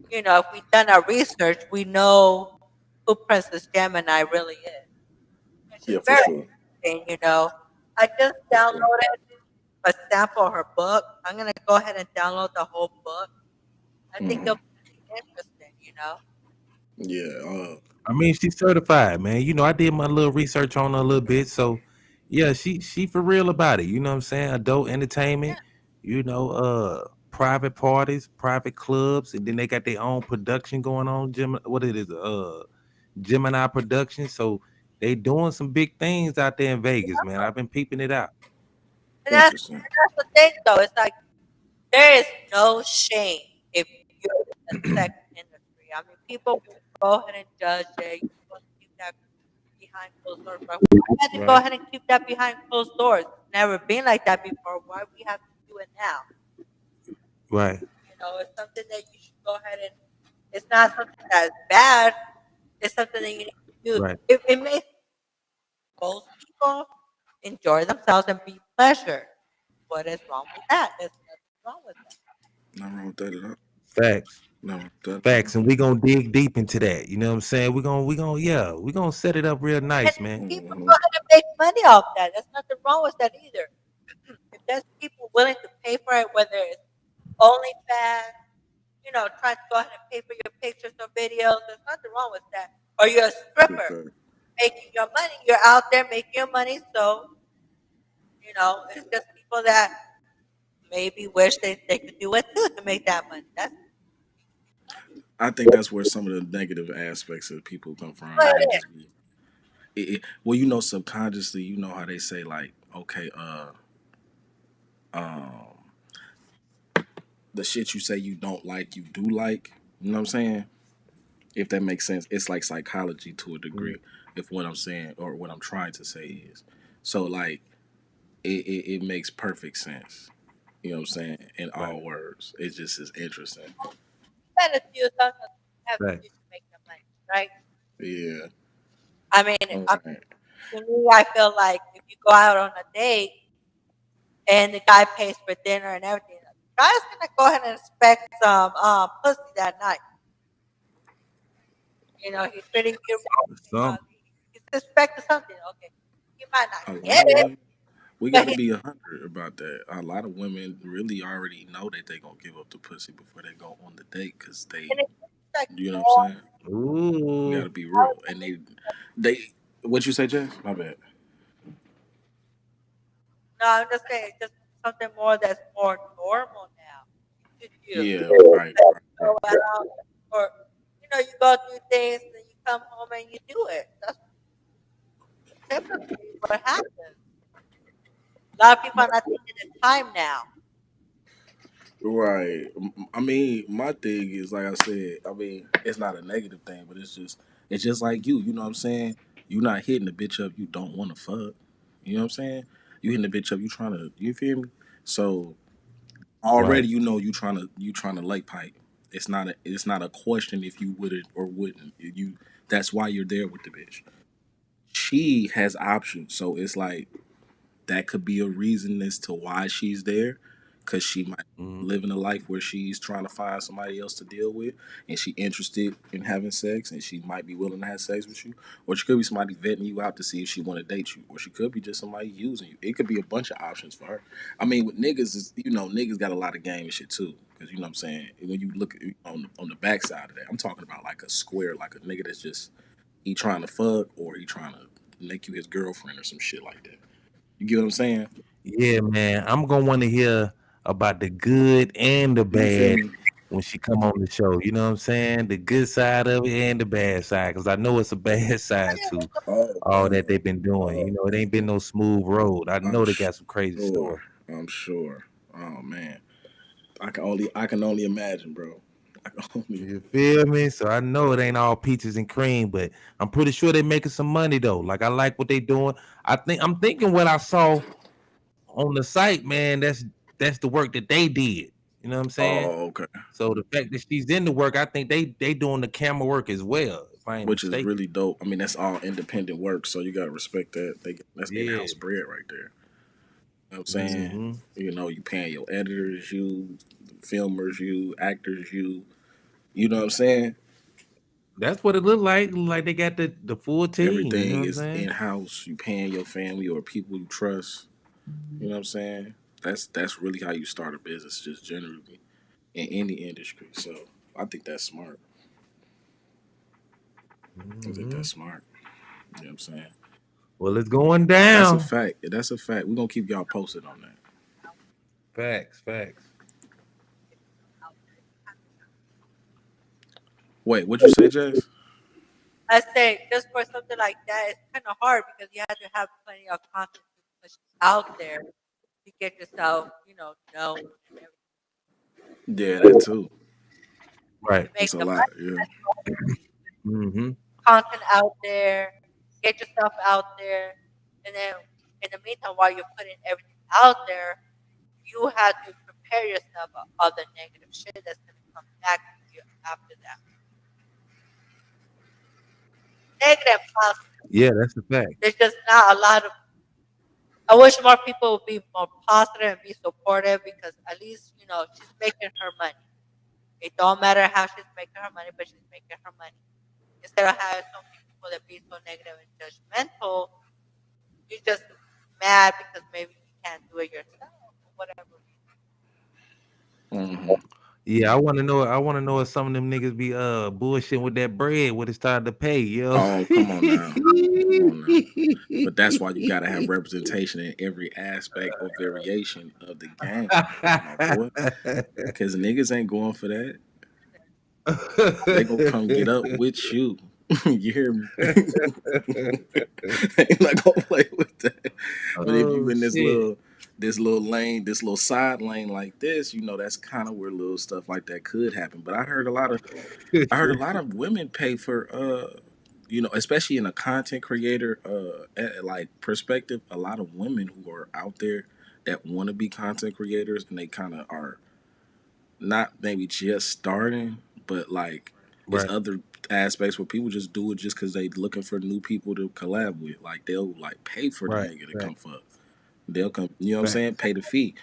if we've done our research, we know who Princess Gemini really is. And she's Yeah, for very sure. interesting. I just For sure. downloaded a sample of her book. I'm gonna go ahead and download the whole book. I think Hmm. it'll be interesting. Yeah. I mean, she's certified, man. You know, I did my little research on her a little bit. So yeah, she for real about it. You know what I'm saying? Adult entertainment, private parties, private clubs, and then they got their own production going on. What it is, Gemini Production. So they doing some big things out there in Vegas, man. I've been peeping it out. And that's, Interesting. and that's the thing, though. It's like there is no shame if you're in the sex industry. I mean, people will go ahead and judge it. You want to keep that behind closed doors, but why had to go Right, ahead and keep that behind closed doors? It's never been like that before. Why we have to do it now? right, It's something that you should go ahead and. It's not something that's bad. It's something that you need to do. right. It makes both people enjoy themselves and be pleasure. What is wrong with that? There's nothing wrong with that. Nothing wrong with that at all. Facts. Nothing wrong with that at Facts. And we gonna dig deep into that. You know what I'm saying? We gonna set it up real And nice, man. all. people Hmm. go ahead and make money off that. There's nothing wrong with that either. If there's people willing to pay for it, whether it's OnlyFans, trying to go ahead and pay for your pictures or videos, there's nothing wrong with that. Or you're a Big stripper fact. making your money. You're out there making your money. So, it's just people that maybe wish they could do it too to make that money. That's I think that's where some of the negative aspects of people come from. what They it is. just be well, subconsciously, how they say like, okay, um, the shit you say you don't like, you do like. You know what I'm saying? If that makes sense, it's like psychology to a Mm, degree. If what I'm saying or what I'm trying to say is, so like it makes perfect sense. You know what I'm saying? In right. all words, it just is interesting. Better to do something you have to do Facts. to make the money, right? Yeah. I mean, All right. to me, I feel like if you go out on a date and the guy pays for dinner and everything, the guy's gonna go ahead and expect some pussy that night. He's treating you right. Some He's expecting something. Okay, he might not A lot get of it, women. We but got to be 100 about that. A lot of women really already know that they gonna give up the pussy before they go on the date because and they, it's like, you know what I'm saying? We got ooh. to be real. And they, what you say, Jeff? My bad. no, I'm just saying, it's just something more that's more normal now. You should do. Yeah, right, right, right. Go out, or you go through things, and you come home and you do it. That's typically what happens. A lot of people are not taking the time now. Right. I mean, my thing is like I said. I mean, it's not a negative thing, but it's just like you. You know what I'm saying? You not hitting the bitch up you don't want to fuck. You know what I'm saying? You hitting the bitch up you trying to. You feel me? So already Right. you trying to lake pipe. It's not a question if you would or wouldn't. You That's why you're there with the bitch. She has options, so it's like that could be a reason as to why she's there, because she might Mhm. live in a life where she's trying to find somebody else to deal with, and she interested in having sex, and she might be willing to have sex with you, or she could be somebody vetting you out to see if she want to date you, or she could be just somebody using you. It could be a bunch of options for her. I mean, with niggas, niggas got a lot of game and shit too, because you know what I'm saying. When you look on the backside of that, I'm talking about like a square, like a nigga that's just he trying to fuck or he trying to make you his girlfriend or some shit like that. You get what I'm saying? Yeah, man. I'm gonna want to hear about the good and the You feel bad me? when she come on the show. You know what I'm saying? The good side of it and the bad side, because I know it's a bad side too. Oh All that man, they've been doing. You know, it ain't been no smooth road. I I'm know they got some crazy sure. stories. I'm sure. Oh man, I can only imagine, bro. I can only. You feel me? So I know it ain't all peaches and cream, but I'm pretty sure they making some money though. Like I like what they doing. I'm thinking what I saw on the site, man. That's the work that they did. You know what I'm saying? Oh, okay. So the fact that she's in the work, I think they doing the camera work as well, if I ain't Which is mistaken. really dope. I mean, that's all independent work, so you gotta respect that. That's in Yeah. house bread right there. You know what I'm saying? Hmm. You paying your editors, you filmers, you actors, you. You know what I'm saying? That's what it looked like. It look like they got the full team. You know Everything what I'm is in saying? house. You paying your family or people you trust. You know what I'm saying? That's really how you start a business, just generally in any industry. So I think that's smart. I think Hmm. that's smart. You know what I'm saying? Well, it's going That's a down. fact. That's a fact. We're gonna keep y'all posted on that. Facts, facts. Wait, what'd you say, Jess? I say just for something like that, it's kind of hard because you have to have plenty of content to push out there to get yourself, known and Yeah, that too. everything. Right. To It's make a the lot. money, Yeah. Hmm. content out there, get yourself out there, and then in the meantime, while you're putting everything out there, you have to prepare yourself for all the negative shit that's gonna come back to you after that. Negative and positive. Yeah, that's a fact. There's just not a lot of. I wish more people would be more positive and be supportive because at least she's making her money. It don't matter how she's making her money, but she's making her money. Instead of having so many people that be so negative and judgmental, you're just mad because maybe you can't do it yourself or whatever. Hmm. Yeah, I want to know. I want to know if some of them niggas be bullshitting with that bread when it started to pay, yo. Oh, come on now. Come on now. But that's why you gotta have representation in every aspect or variation of the game, my boy. Cause niggas ain't going for that. They gonna come get up with you. You hear me? Ain't not gonna play with that. But if you Oh in shit. this little lane, this little side lane like this, that's kind of where little stuff like that could happen. But I heard a lot of women pay for especially in a content creator like perspective, a lot of women who are out there that want to be content creators and they kind of are not maybe just starting, but like it's Right, other aspects where people just do it just because they looking for new people to collab with. Like they'll like pay for the right, nigga to right. come fuck. They'll come, you know what I'm saying? Facts. Pay the fee.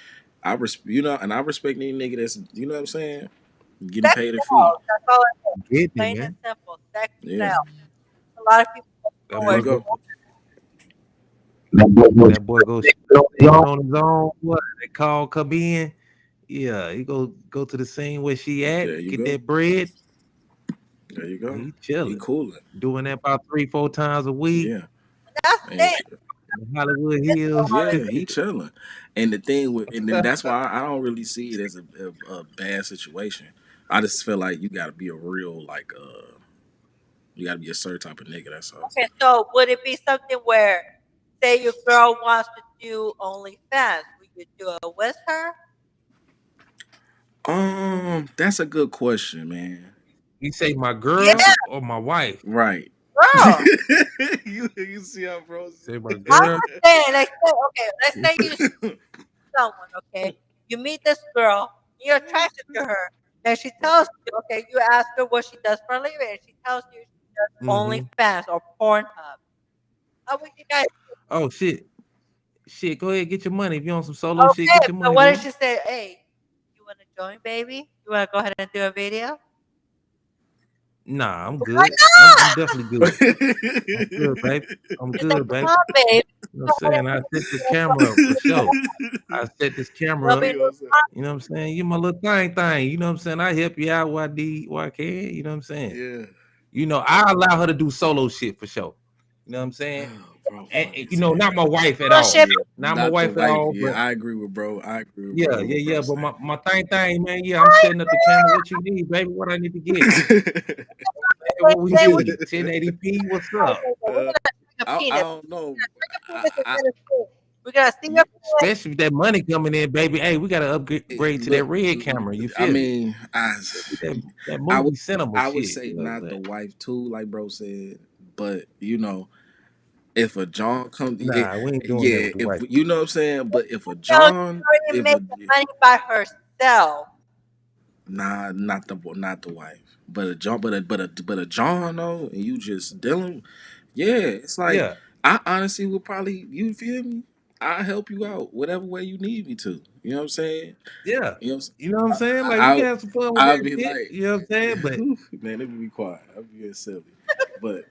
And I respect any nigga that's, you know what I'm saying, getting Sex paid a fee. sells. That's all it is. Get it, Plain and man. simple. Sex Yeah, sells. A lot of people That don't know there where you boy it's go. go. going. That boy go shit on his own. What they call come in? Yeah, he go to the scene where she There at, you get go. that bread. There you go. He He chilling, cooling. doing that about 3-4 times a week. Yeah, That's the and thing. In Hollywood It's Hills. all yeah, he chilling. And the thing with, and then that's why I don't really see it as a bad situation. I just feel like you got to be a real like You gotta be a certain type of nigga. That's all. Okay, so would it be something where, say, your girl wants to do OnlyFans, would you do it with her? That's a good question, man. You say my Yeah, girl or my wife? Right. girl. You see how bro Say my I'm girl. just saying, like, okay, let's say you see someone, okay, you meet this girl, you're attracted to her, and she tells you, okay, you ask her what she does for a living, and she tells you she does Mm-hmm. OnlyFans or Pornhub. How would you guys? Oh shit. Shit, go ahead, get your money. If you want some solo shit, Okay, get your but money, what if boo. she say, hey, you want to join, baby? You want to go ahead and do a video? Nah, I'm Why good. I'm not? definitely good. I'm good, baby. I'm She's like, good, come baby. on, babe. You know Go what I'm ahead saying? I and set do this this. camera up for sure. I set this camera There'll up. be no You know what I'm saying? You my little thing. You know what I'm saying? I help you out where I can. You know what I'm saying? Yeah. You know, I allow her to do solo shit for sure. You know what I'm saying? Oh, bro, And funny you as know, not hell. my wife at all. bullshit. Yeah, Not my not the wife at wife. all, Yeah, but I agree with bro. I agree with yeah, bro. yeah, What yeah. bro But saying. my thing, man, yeah, I'm setting up the camera. What you need, baby? What I need to get? Hey, what we Say what need? 1080p? What's up? we're uh, gonna see your I penis. don't know. We're gonna see your penis I, instead of shit. We're gonna see yeah, your penis. Especially with that money coming in, baby. Hey, we gotta upgrade to that look, red camera. You I feel me? mean, That I would, movie cinema I would shit. say You know what I'm not the saying? wife too, like bro said, but you know, if a John comes, Nah, we ain't doing that yeah, with the if wife. you know what I'm saying, but if a So she's John, already if a making money by herself. nah, not the wife, but a John, but a John though, and you just dealing, yeah, it's like Yeah, I honestly would probably, you feel me? I help you out whatever way you need me to. You know what I'm saying? yeah. You know, You know what I'm saying? Like we I, can have some fun with I'll that be shit. like, You know what I'm saying? But man, let me be quiet. I'm being silly, but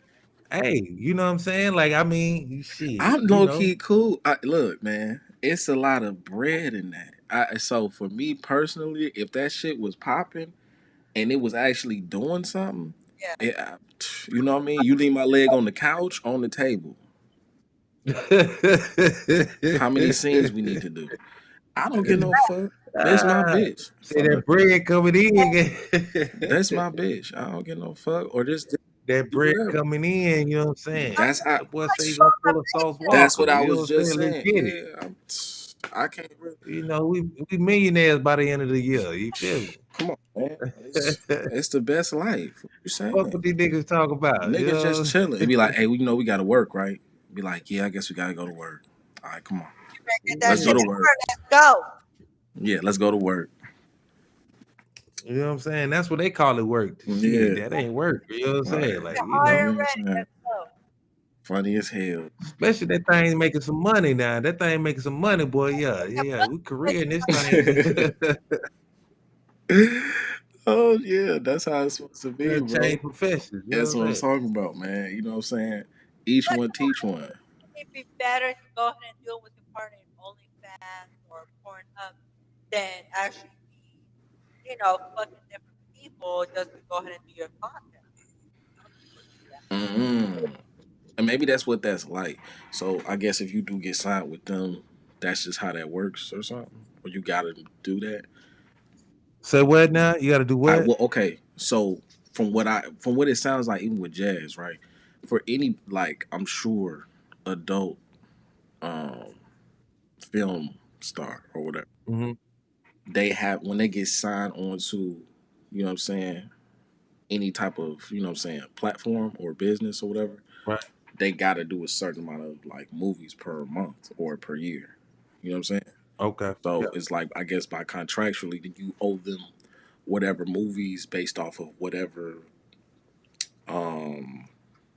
hey, you know what I'm saying? Like I mean, shit. I'm You low know. key cool. Look, man, it's a lot of bread in that. So for me personally, if that shit was popping and it was actually doing something, Yeah. you know what I mean? You leave my leg on the couch, on the table. How many scenes we need to do? I don't get no fuck. That's my Ah, bitch. see that Fuck. bread coming in. That's my bitch. I don't get no fuck. Or just That do bread whatever. coming in, you know what I'm saying? That's how. The boy say he gonna pull a Sauce That's Walker. what I You know was what I'm just saying? Let's saying. get it. Yeah, I can't really. You know, we millionaires by the end of the year. You feel me? Come on, man. It's the best life. What you Fuck saying? what these niggas talk about. You Niggas just know? chilling. It'd be like, hey, we gotta work, right? Be like, yeah, I guess we gotta go to work. All right, come on. Get that Let's shit go Yeah. to in work. order. Let's go. Yeah, let's go to work. You know what I'm saying? That's what they call it work. Shit, Yeah. that ain't work. You know what I'm saying? Right. Like, Get you hard know, You and know what I'm ready. saying? Let's go. Funny as hell. especially that thing making some money now. That thing making some money, boy. Yeah, yeah, yeah. We career in this thing. Oh yeah, that's how it's supposed to be, Change bro. professions. You know That's what what I'm I'm saying? talking about, man. You know what I'm saying? Each But one come on, teach one. it'd be better to go ahead and do it with your partner in OnlyFans or Pornhub than actually be, fucking different people just to go ahead and do your content. Some people do that. Mm. And maybe that's what that's like. So I guess if you do get signed with them, that's just how that works or something. Or you gotta do that. Say what now? You got to do I what? well, okay. So from what it sounds like, even with jazz, right? For any, like, I'm sure adult um film star or whatever, Hmm. they have, when they get signed onto, you know what I'm saying, any type of, you know what I'm saying, platform or business or whatever, Right. they gotta do a certain amount of like movies per month or per year. You know what I'm saying? Okay. So Yeah. it's like, I guess by contractually that you owe them whatever movies based off of whatever um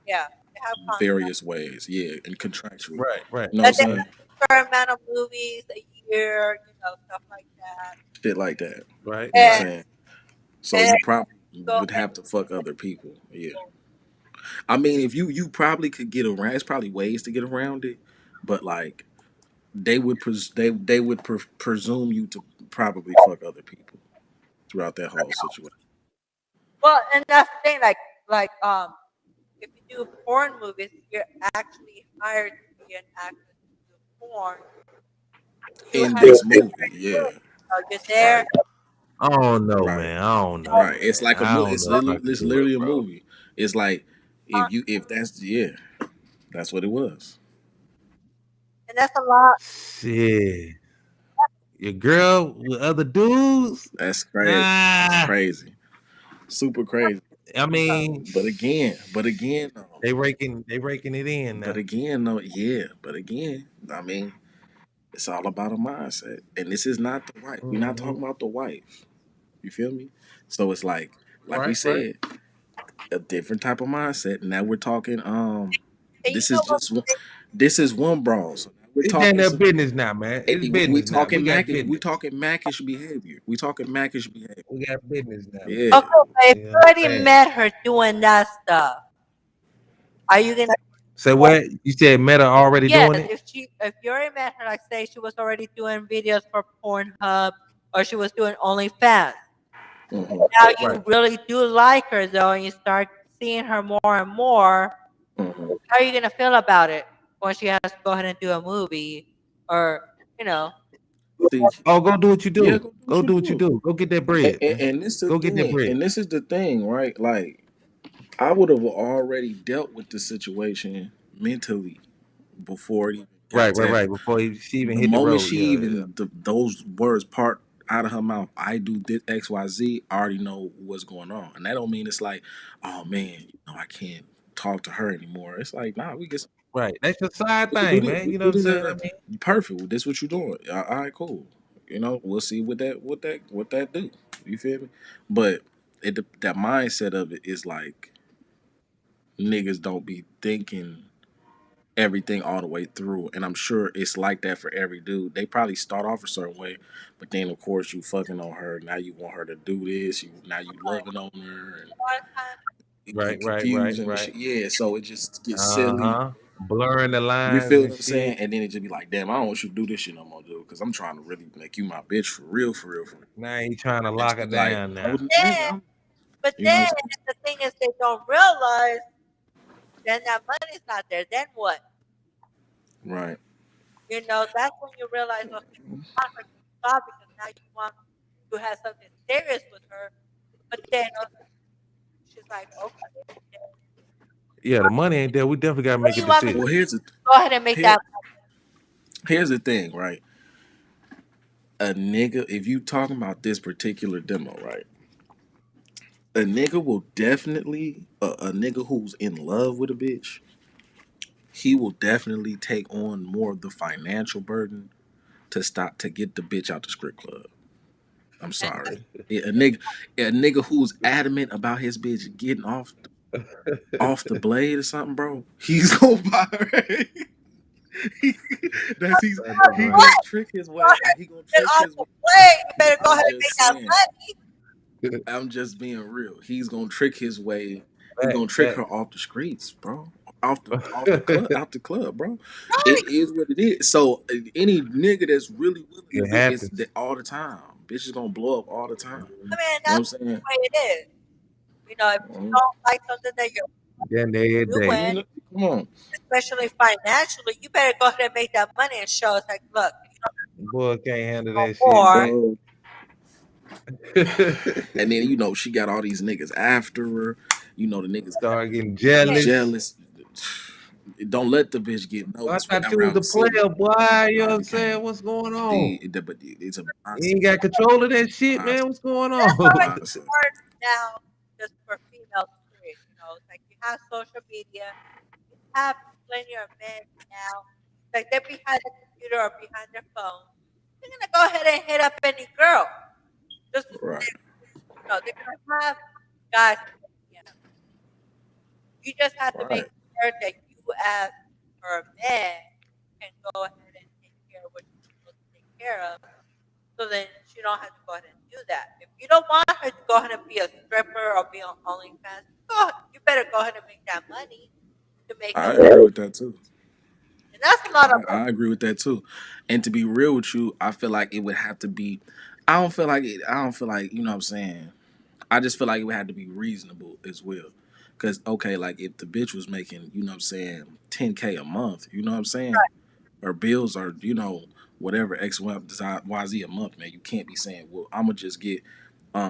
Yeah, they have contracts. various ways. Yeah, and contractually. Right. Right. You know what I'm That they Right. saying? have a certain amount of movies a year, stuff like that. Shit like that. Right. You know what I'm And Right. saying? So and you probably go would ahead have to fuck other people. Yeah. and I mean, if you probably could get around, it's probably ways to get around it, but like they would presume you to probably fuck other people throughout that whole situation. well, and that's the thing, like if you do porn movies, you're actually hired to be an actor to do porn. You In have this movie, yeah, you're there. right, I don't know, right, man. I don't know, right. It's man. like a I movie. don't know if I could It's do it, literally a bro. movie. It's like If that's that's what it was. And that's a lot. Shit. Your girl with other dudes? That's crazy. That's Ah, crazy. Super crazy. I mean, But again, though. they raking it in But now. again, though, yeah. But again, I mean, it's all about a mindset. And this is not the wife. We're not Hmm. talking about the wife. You feel me? So it's like we Right, right. said, a different type of mindset. Now we're talking. And you This is know what? just one. This is one brawl. So now we're It's down talking. their So, business now, man. It's we business now. talking We got Macish. We business. talking Macish behavior. We talking Macish behavior. We got business now, man. Yeah. Okay, but if You you already understand? met her doing that stuff, are you gonna? So what you said? Meta already Yes, doing it? if you already met her, like say she was already doing videos for Pornhub or she was doing OnlyFans. Hmm. Now Right. you really do like her though, and you start seeing her more and more. Hmm. How are you gonna feel about it when she has to go ahead and do a movie or you know? See, Oh, go do what you yeah, do. go do what Go you do what you do. do. Go get that And, bread, and, man. and this is Go the get that thing. bread. And this is the thing, right? Like I would have already dealt with the situation mentally before it even got Right, right, to right. Before she even the hit the moment road. she Yeah, yeah. even those words part out of her mouth. I do this XYZ. I already know what's going on, and that don't mean it's like, oh man, I can't talk to her anymore. It's like, nah, Right. That's your side we can do thing, this. man. We You can know what do I'm this. saying? I mean, Perfect. Well, this what you doing? All right, cool. We'll see what that do. You feel me? But that mindset of it is like niggas don't be thinking everything all the way through. And I'm sure it's like that for every dude. They probably start off a certain way, but then of course you fucking on her. Now you want her to do this. Now you loving on her and A lot of times, it right, get right, right, confusing and right. shit. Yeah, so it just gets silly. Uh-huh. Blurring the You lines feel what and I'm saying? shit. And then it just be like, damn, I don't want you to do this shit no more, dude, because I'm trying to really make you my bitch for real, for real, for real. Now you trying to And lock she it like, down I now. wouldn't, nigga, then, but you know then what I'm the thing is they don't realize then that money's not there. Then what? saying? Right. That's when you realize, okay, you want her to stop because now you want to have something serious with her. But then she's like, okay, Yeah, the money ain't there. We definitely gotta what make do a you want me to Well, decision. do? Go ahead and make here, that. here's the thing, right? A nigga, if you talking about this particular demo, right? A nigga will definitely, a nigga who's in love with a bitch, he will definitely take on more of the financial burden to get the bitch out the strip club. I'm And sorry. A nigga who's adamant about his bitch getting off the blade or something, bro. He's gonna buy her. He- That's he Right. gonna what? trick his Go way. ahead He gonna and get trick off his the way. plane. You better go I'm ahead and just make that saying. money. I'm just being real. He's gonna trick his way. He gonna Facts, trick her facts. off the streets, bro. Off the club, bro. Right. It is what it is. So any nigga that's really willing to It do it's happens. all the time. Bitch is gonna blow up all the time. I mean, You know that's what I'm the saying? way it is. If you Mhm. don't like something that you're Then every day. doing, Come on. especially financially, you better go ahead and make that money and show us, like, look, you Boy can't handle know that shit, more. man. Bro. And then she got all these niggas after her. The niggas Start getting Yeah. jealous. jealous. Don't let the bitch get I noticed thought you was around the the city. player, boy. You know what I I'm saying? became What's going on? but it's a You mindset. ain't got control of that shit, Mindset. man. What's going That's on? already Mindset. hard now just for females, period. It's like you have social media, you have plenty of men now. Like they're behind the computer or behind their phone. They're gonna go ahead and hit up any girl. Just to Right. say, they're gonna have guys. You just have to make Right. sure that you as her man can go ahead and take care of what you're supposed to take care of. So then she don't have to go ahead and do that. If you don't want her to go ahead and be a stripper or be on OnlyFans, you better go ahead and make that money to make I it agree work. with that too. And that's a lot of I agree with that too. And to be real with you, I feel like it would have to be. I don't feel like it. I don't feel like what I'm saying. I just feel like it would have to be reasonable as well. Cause okay, like if the bitch was making, 10K a month, you know what I'm saying? Her bills are, whatever X Y Z a month, man. You can't be saying, well, I'm gonna just get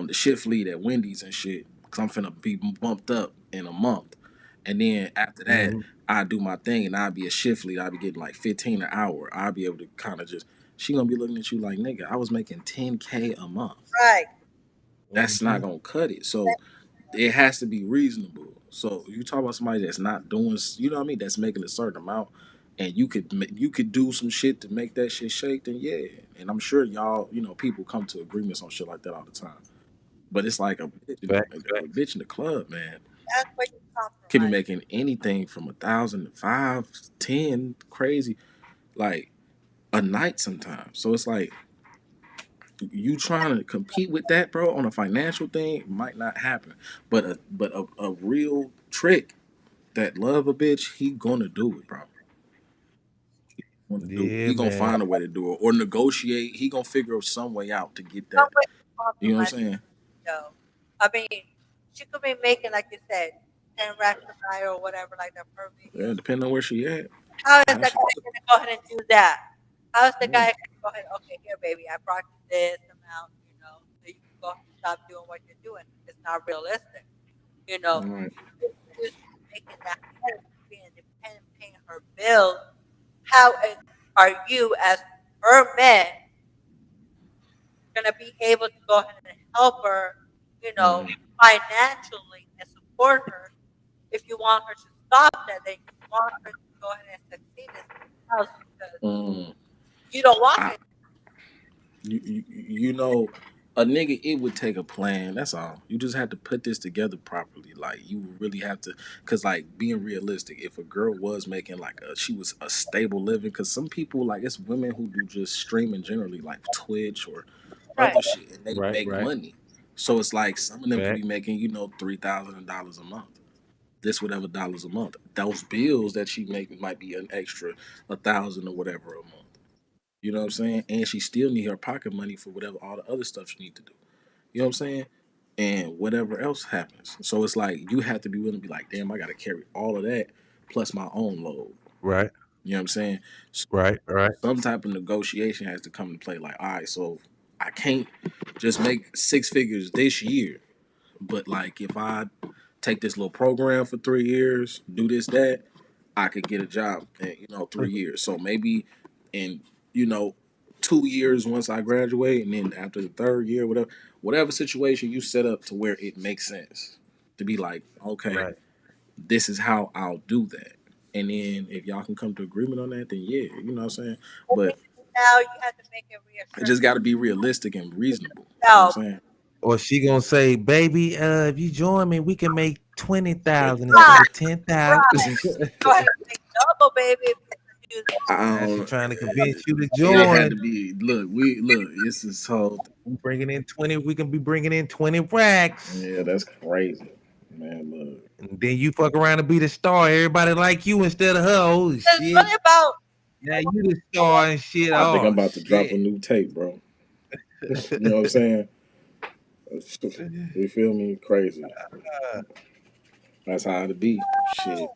the shift lead at Wendy's and shit, cause I'm finna be bumped up in a month. And then after that, Mm-hmm. I do my thing and I'll be a shift lead. I'll be getting like 15 an hour. I'll be able to kind of just, she gonna be looking at you like, nigga, I was making 10K a month. Right. That's not gonna cut it. So it has to be reasonable. So you talk about somebody that's not doing, you know what I mean, that's making a certain amount, and you could do some shit to make that shit shake. Then yeah, and I'm sure y'all, you know, people come to agreements on shit like that all the time. But it's like Fact. a bitch in the club, man, That's where you can be compromise. making anything from 1,000 to 5, 10, crazy, like a night sometimes. So it's like you trying to compete with that, bro, on a financial thing might not happen. But a real trick that love a bitch, he gonna do it, bro. Gonna do it. Yeah, He gonna man. find a way to do it or negotiate. He gonna figure some way out to get Some that. way you You know what compromise. I'm saying? Though. I mean, she could be making, like you said, 10 racks a night or whatever, like that per Yeah, video. depending on where she at. How is How that she, guy going to go ahead and do that? How is the yeah. guy going to go ahead, okay, here, baby, I brought you this amount, so you can go ahead and stop doing what you're doing. It's not realistic. You know, All right. she's making that money, being independent, paying her bills. Are you, as her man, going to be able to go ahead and help her, Mm, financially and support her? If you want her to stop that, then you want her to go ahead and succeed in something else because mm. you don't want I, her. you know, a nigga, it would take a plan. That's all. You just have to put this together properly. Like you really have to, cause like being realistic, if a girl was making like she was a stable living, cause some people like it's women who do just streaming generally like Twitch or Right. other shit, and they Right, make right. money. So it's like some of them could be Fact. making $3,000 a month. This whatever dollars a month. Those bills that she make might be an extra 1,000 or whatever a month. You know what I'm saying? And she still need her pocket money for whatever all the other stuff she need to do. You know what I'm saying? And whatever else happens. So it's like you have to be willing to be like, damn, I gotta carry all of that plus my own load. Right, You know what I'm saying? So right. some type of negotiation has to come into play. Like, all right, so I can't just make 6 figures this year. But like if I take this little program for 3 years, do this, that, I could get a job in, 3 years. So maybe in, you know, 2 years once I graduate, and then after the third year, whatever situation you set up to where it makes sense to be like, okay, Right. this is how I'll do that. And then if y'all can come to agreement on that, then yeah, you know what I'm saying? But Now you have to make it it just reassuring got to be realistic and reasonable. You know yourself. what I'm saying? Or she gonna say, baby, if you join me, we can make 20,000 Right, instead of 10,000. right. Go ahead and make double, baby, if you can do that. I Now she don't. trying to convince you to It had to join. be. Look, This is so. We bringing in 20. We can be bringing in 20 racks, Yeah, that's crazy, man. Look, and then you fuck around and be the star. Everybody like you instead of her. Oh It's shit! really about Now you the star and shit. I think I'm Oh about to drop a shit! new tape, bro. You know what I'm saying? You feel me? Crazy. That's how it be. Shit.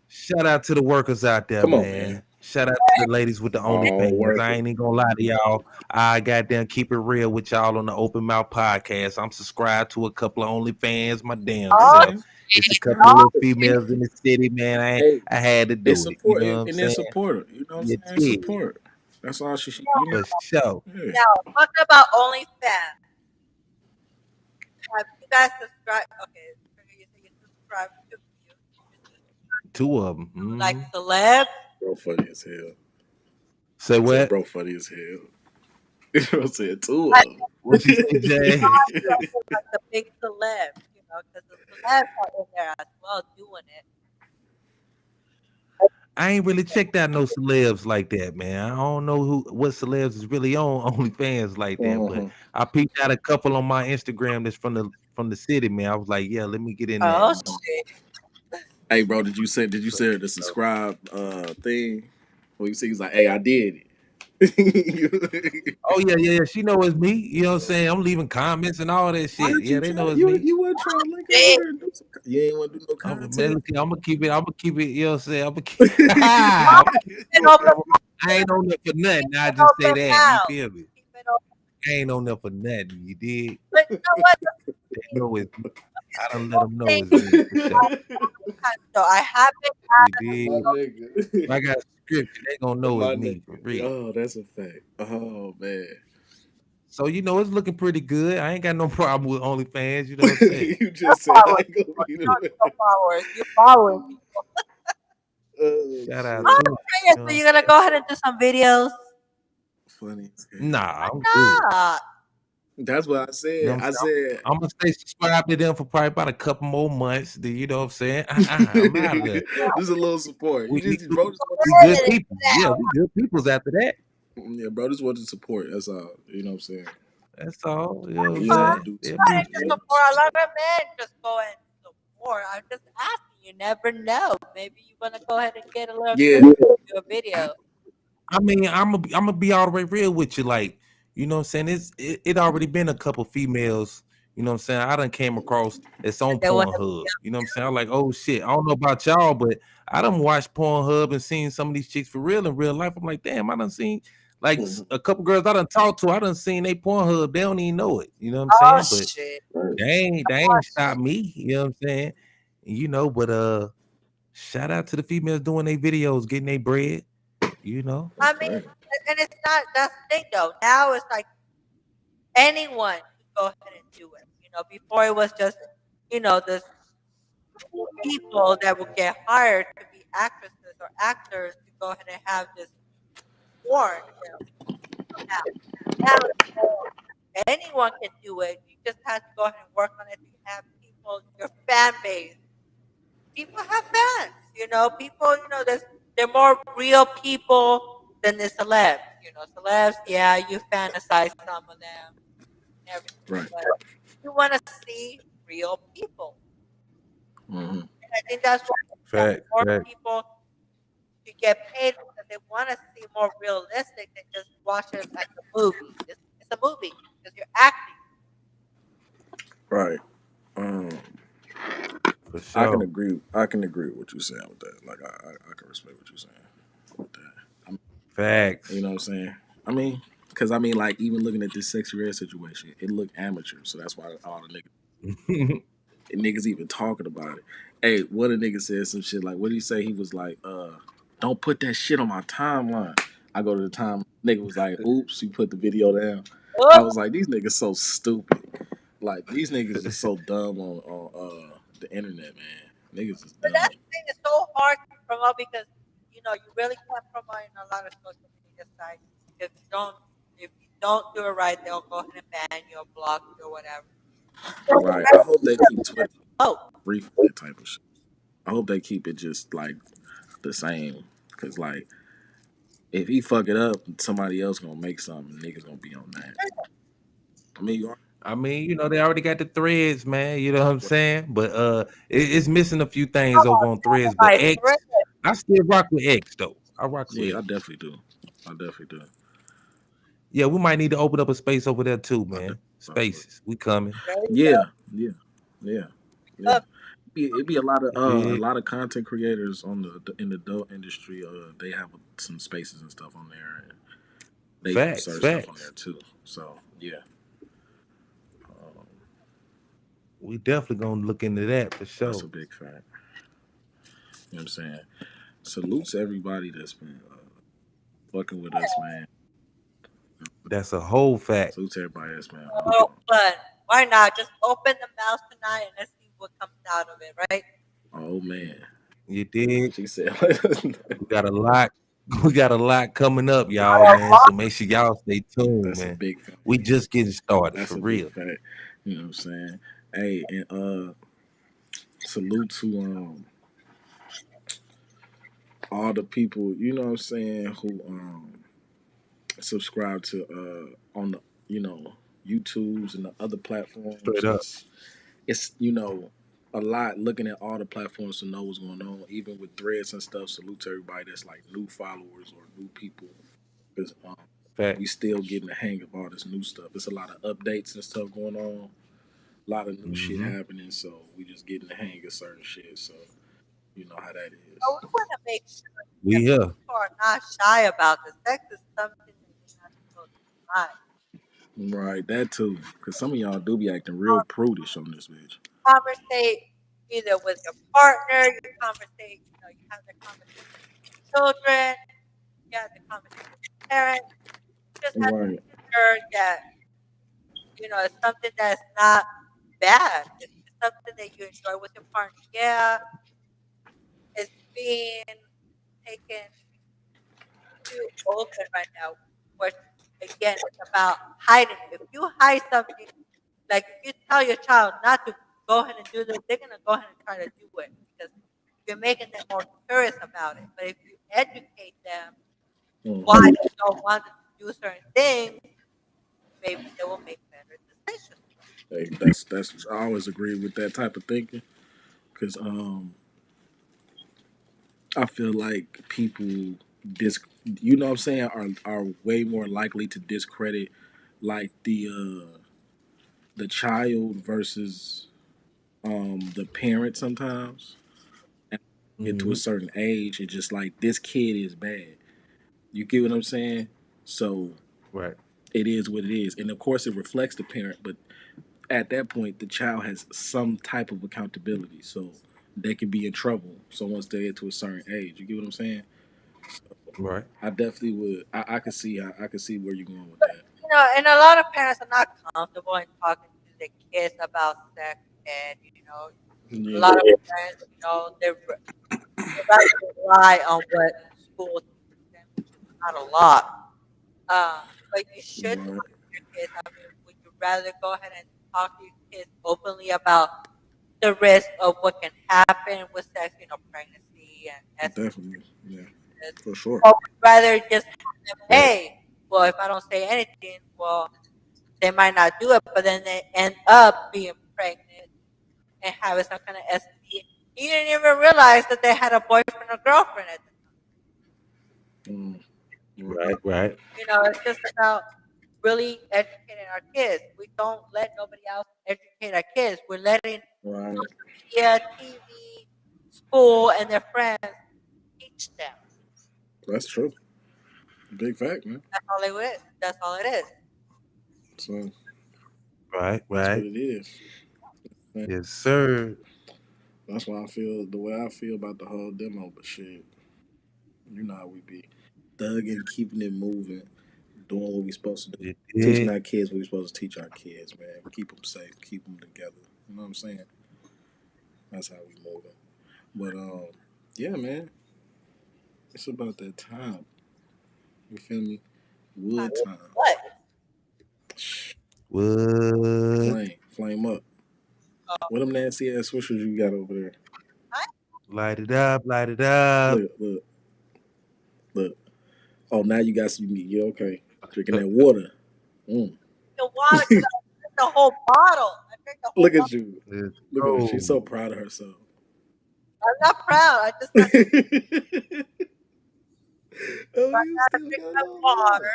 Shout out to the workers out there, Come on, man. man. Shout out to the ladies with the All OnlyFans. I working. ain't even gonna lie to y'all. I goddamn keep it real with y'all on the Open Mouth Podcast. I'm subscribed to a couple of OnlyFans, my damn Hey, all, self. man. It's a couple of all little females in the city, man. Hey, I had to it's do it. You support know what I'm and then saying? support her. You know what I'm You saying? did. Support. That's all For sure. Yeah. now. Talking about OnlyFans. Have you guys subscribed? Okay, you say you subscribe to Two of them. like celebs. Bro, funny as hell. Say I said, what? bro, funny as hell. You know what I'm saying? Two Like, of them. What you say, Jay? like the big celebs, because the celebs are in there as well doing it. I ain't really checked out no celebs like that, man. I don't know what celebs is really on OnlyFans like that, but Mhm. I peeped out a couple on my Instagram that's from the city, man. I was like, yeah, let me get in that. Oh You know? shit! Hey, bro, did you say the subscribe thing? Well, you see, he's like, hey, I did it. Oh yeah. She know it's me. You know what I'm saying? I'm leaving comments and all that Why shit. did Yeah, you they try? know it's You me. you weren't trying to link Shit. over and do some. You ain't want to do no Man, content. look, I'm gonna keep it. You know what I'm saying? I'm gonna keep. I ain't on there for nothing. I just say Open that. You mouth. feel me? Keep it open. I ain't on there for nothing. You did. But you know what? They know it's me. I It's don't let one them know thing it's me for sure. So I haven't. You My did. If I nigga. got scripture, they gonna know My it's nigga. me for real. Oh, that's a fact. Oh man. So it's looking pretty good. I ain't got no problem with OnlyFans. You know what I'm saying? You just said I ain't gonna be You don't the need no followers. You following people. Oh Shout out shit. to Oh, you. yeah, You know so what I'm you're gonna saying? go ahead and do some videos? Funny as hell. Nah, I'm good. Ah, That's what I You know said. what I'm I saying? said I'm gonna stay subscribed to them for probably about a couple more months. You know what I'm saying? I'm out of there. just a little support. You We just good, bro just want to we good support. people. Yeah, we good peoples after that. Yeah, bro just wanted support. That's all. You know what I'm saying? That's all. You know what I'm You don't have to saying? do Yeah, too I much. me. just Yeah. support. A lot of men just go and support. I'm just asking. You never know. Maybe you wanna go ahead and get a little Yeah. crazy and do a video. I mean, I'm gonna be all the way real with you. Like, you know what I'm saying? It already been a couple females, you know what I'm saying? I done came across that's on They want Pornhub. You know what I'm saying? I'm like, oh shit, I don't know about y'all, but I done watched Pornhub and seen some of these chicks for real in real life. I'm like, damn, I done seen like a couple girls I done talked to, I done seen they Pornhub, they don't even know it. You know what I'm oh saying? But shit. they ain't stopped me, you know what I'm saying? But shout out to the females doing their videos, getting their bread, you know. That's I mean, crazy. and it's not that's the thing though. Now it's like anyone can go ahead and do it. Before it was just, the people that would get hired to be actresses or actors to go ahead and have this porn. Now anyone can do it. You just have to go ahead and work on it. You have people, your fan base. People have fans. People. They're more real people than the celebs. Celebs. Yeah, you fantasize some of them and everything, Right. but you want to see real people. Hmm. And I think that's why that Fact, more fact. people to get paid because they want to see more realistic than just watch it like a movie. It's a movie because you're acting. Right. Um, For I can sure. agree. I can agree with what you're saying with that. Like I can respect what you're saying with that. You Facts. know what I'm saying? I mean, because I mean, like even looking at this sexy red situation, it looked amateur. So that's why all the niggas even talking about it. Hey, what a nigga said some shit like, what did he say? He was like, don't put that shit on my timeline. I go to the time, nigga was like, oops, he put the video down. I Oh, was like, these niggas so stupid. Like these niggas is so dumb on the internet, man. Niggas is but dumb. that's the thing. It's so hard to promote because you really can't promote in a lot of social media sites. If you don't, if you don't do it right, they'll go ahead and ban you or block you or whatever. Right. I hope they keep Twitter Oh, free for that type of shit. I hope they keep it just like the same. Cause like if he fuck it up, somebody else gonna make something. Niggas gonna be on that. I mean, you are I mean, they already got the threads, man. You know what I'm saying? But it's missing a few things over on threads. But my X, friend. I still rock with X though. I rocks with yeah, I X. definitely do. I definitely do. Yeah, we might need to open up a space over there too, I definitely man. rock with it. Spaces. We coming. There you go. Yeah, yeah, yeah, yeah. It'd be You a dig? lot of content creators on the in the adult industry. They have some spaces and stuff on there, and they do Facts, certain stuff on there facts. too. So yeah, um, We definitely gonna look into that for that's a sure. big fact. You know what I'm saying? Salute to everybody that's been fucking with us, man. That's a whole fact. Salute to everybody that's been. Oh, but why not? Just open the mouth tonight and let's see what comes out of it, right? Oh man, You dig? she said. We got a lot. We got a lot coming up, y'all, man. So make sure y'all stay tuned, That's a man. big fact. We just getting started That's for a big real. fact. You know what I'm saying? Hey, and salute to all the people, you know what I'm saying, who subscribe to on the YouTubes and the other platforms. Straight up. It's a lot looking at all the platforms to know what's going on, even with threads and stuff. Salute to everybody that's like new followers or new people, because Fact. we still getting the hang of all this new stuff. There's a lot of updates and stuff going on, a lot of new shit Hmm. happening, so we just getting the hang of certain shit. So you know how that So is. we want to make sure We that here. people are not shy about this. Sex is something that you're not supposed to hide. Right, that too. Cause some of y'all do be acting real prudish on this bitch. Conversate. either with your partner, your conversation, you have the conversation with children, you have the conversation with parents, you just have to Right. make sure that, it's something that's not bad. It's something that you enjoy with your partner. Yeah, it's being taken too open right now. Which again, it's about hiding it. If you hide something, like if you tell your child not to go ahead and do this, they're gonna go ahead and try to do it because you're making them more curious about it. But if you educate them why Mhm. you don't want them to do certain things, maybe they will make better decisions. Hey, that's I always agree with that type of thinking because I feel like people dis you know what I'm saying are way more likely to discredit like the child versus the parent sometimes and get to a Mhm. certain age and just like this kid is bad. You get what I'm saying? So Right. it is what it is. And of course it reflects the parent, but at that point the child has some type of accountability. So they could be in trouble. So once they get to a certain age, you get what I'm saying? Right. I definitely would. I could see. I could see where you're going with that. And a lot of parents are not comfortable in talking to their kids about sex ed. A Yeah, lot of parents, they rather rely on what school teaches them, which is not a lot. But you should right. talk to your kids. I mean, would you rather go ahead and talk to your kids openly about the risk of what can happen with sex, pregnancy and Definitely. Yeah, STDs, for sure. or would you rather just have them, Right. hey, well, if I don't say anything, well, they might not do it, but then they end up being pregnant and having some kind of STD. You didn't even realize that they had a boyfriend or girlfriend at the Mm, right. Right. Right. time. It's just about really educating our kids. We don't let nobody else educate our kids. We're letting Right. social media, TV, school, and their friends teach them. That's true. Big fact, man. That's all it is. That's all it is. So Right. that's what Right. it is. Man, Yes, sir. that's why I feel the way I feel about the whole demo. But shit, you know how we be thugging, keeping it moving, doing what we supposed to do, You teaching did. our kids what we supposed to teach our kids, man. Keep them safe, keep them together. You know what I'm saying? That's how we moving. But yeah, man, it's about that time. You feel me? Time Wood is time. what? Shh. What? Flame up. Uh, What them nasty ass swishers you got over there? time Light it up. Light it up. Look, look, look. Oh, now you got some. Yeah, okay. Drinking that water. Mm. the water because I drank the whole bottle. I drank the whole Look at bottle. you. Let's Look at her. She's so go. proud of herself. I'm not proud. I just Oh, got you to still drink got my more water. water.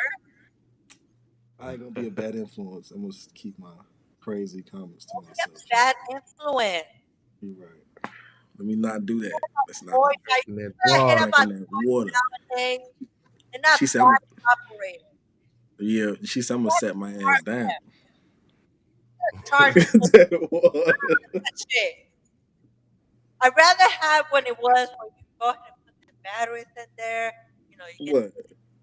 I ain't gonna be a bad influence. I'm gonna keep my crazy comments to Don't be a myself. bad influence. You're right. Let me not do that. Let's not Boy, do that. I In that gotta hit up water. my Drinking that water. nowadays. They're not She said, body operated. "Yeah." She said, "I'm gonna Let's set my ass charge down." them. Let's charge them for That water. that shit. I'd rather have when it was when you go ahead and put the batteries in there. What?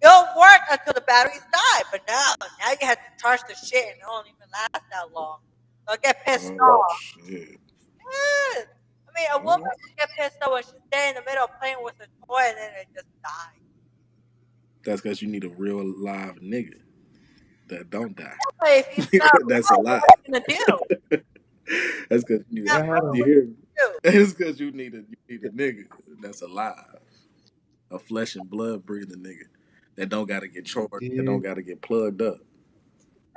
It'll work until the batteries die. But now you have to charge the shit and it don't even last that long. So I get pissed Oh off. shit. Yes. I mean, a woman Well, can get pissed off when she's there in the middle playing with a toy and then it just dies. that's because you need a real live nigga that don't die. But if he's not That's a real, lie. what are you gonna do? That's because you need. Not I had real, You a what hear me? are you gonna do? It's because you need a nigga that's alive, a flesh and blood breathing nigga that don't got to get charged, that don't did. got to get plugged up.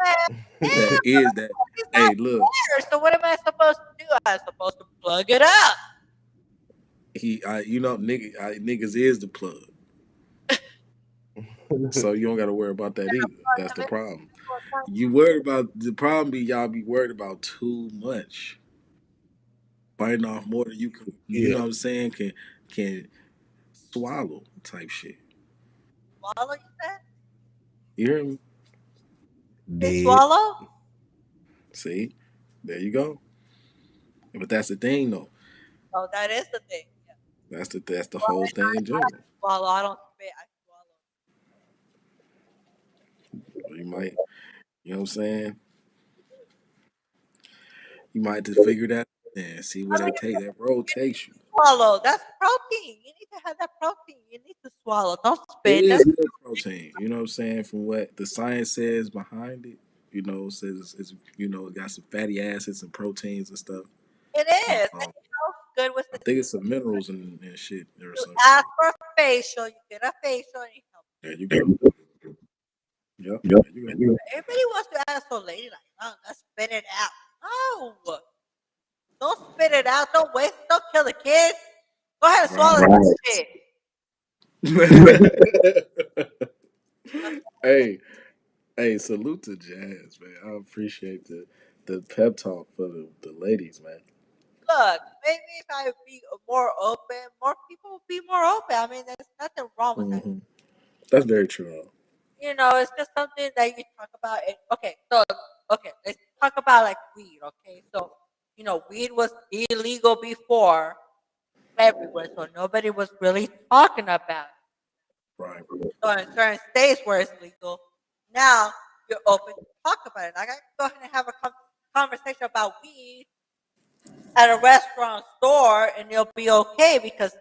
Man, That damn, is that. he's not Hey, look, there. So what am I supposed to do? I'm supposed to plug it up. niggas is the plug, so you don't got to worry about that either. That's the problem. You worried about the problem be y'all be worried about too much, biting off more than you can. You Yeah. know what I'm saying? Can swallow type shit. Swallow, you said? You hear me? They Did. swallow? See, there you go. But that's the thing though. So that is the thing. Yeah. That's the Well, whole thing in general. swallow. I don't spit. I swallow. You might, you know what I'm saying? You might just figure that out and see where I mean, that road you need takes you. to swallow. That's protein. You need to have that protein. You need to swallow. Don't It spit. is That's good protein. You know what I'm saying? From what the science says behind it, it says it's it got some fatty acids and proteins and stuff. it is. And Um, good with I the think it's some minerals and shit or you some ask shit. for a facial. You get a facial and you help. There you go. Yep. Yep. There you go. Everybody wants to ask so lady like, oh, let's spit it out. No. Don't spit it out. Don't waste. Don't kill the kids. Go ahead and swallow Right. that shit. hey, hey, salute to Jazz, man. I appreciate the pep talk for the ladies, man. Look, maybe if I be more open, more people will be more open. I mean, there's nothing wrong with that. Hmm. That's very true. Though. It's just something that you talk about. And, okay, let's talk about like weed. Okay, so weed was illegal before everywhere, so nobody was really talking about it. Right. So in certain states where it's legal, now you're open to talk about it. Like I can go ahead and have a conversation about weed at a restaurant store, and it'll be okay because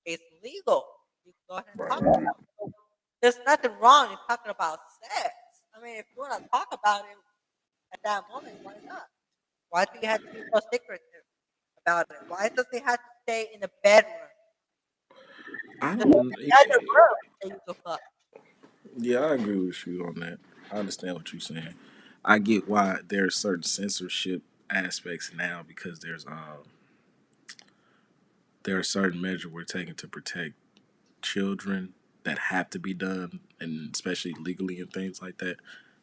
it's legal. You can go ahead and Right. talk about it. So there's nothing wrong in talking about sex. I mean, if you want to talk about it at that moment, why not? Why do you have to be so secretive about it? Why does it have to stay in the bedroom? I There's don't. other room that you can fuck. Yeah, I agree with you on that. I understand what you're saying. I get why there's certain censorship aspects now because there are certain measures we're taking to protect children that have to be done, and especially legally and things like that.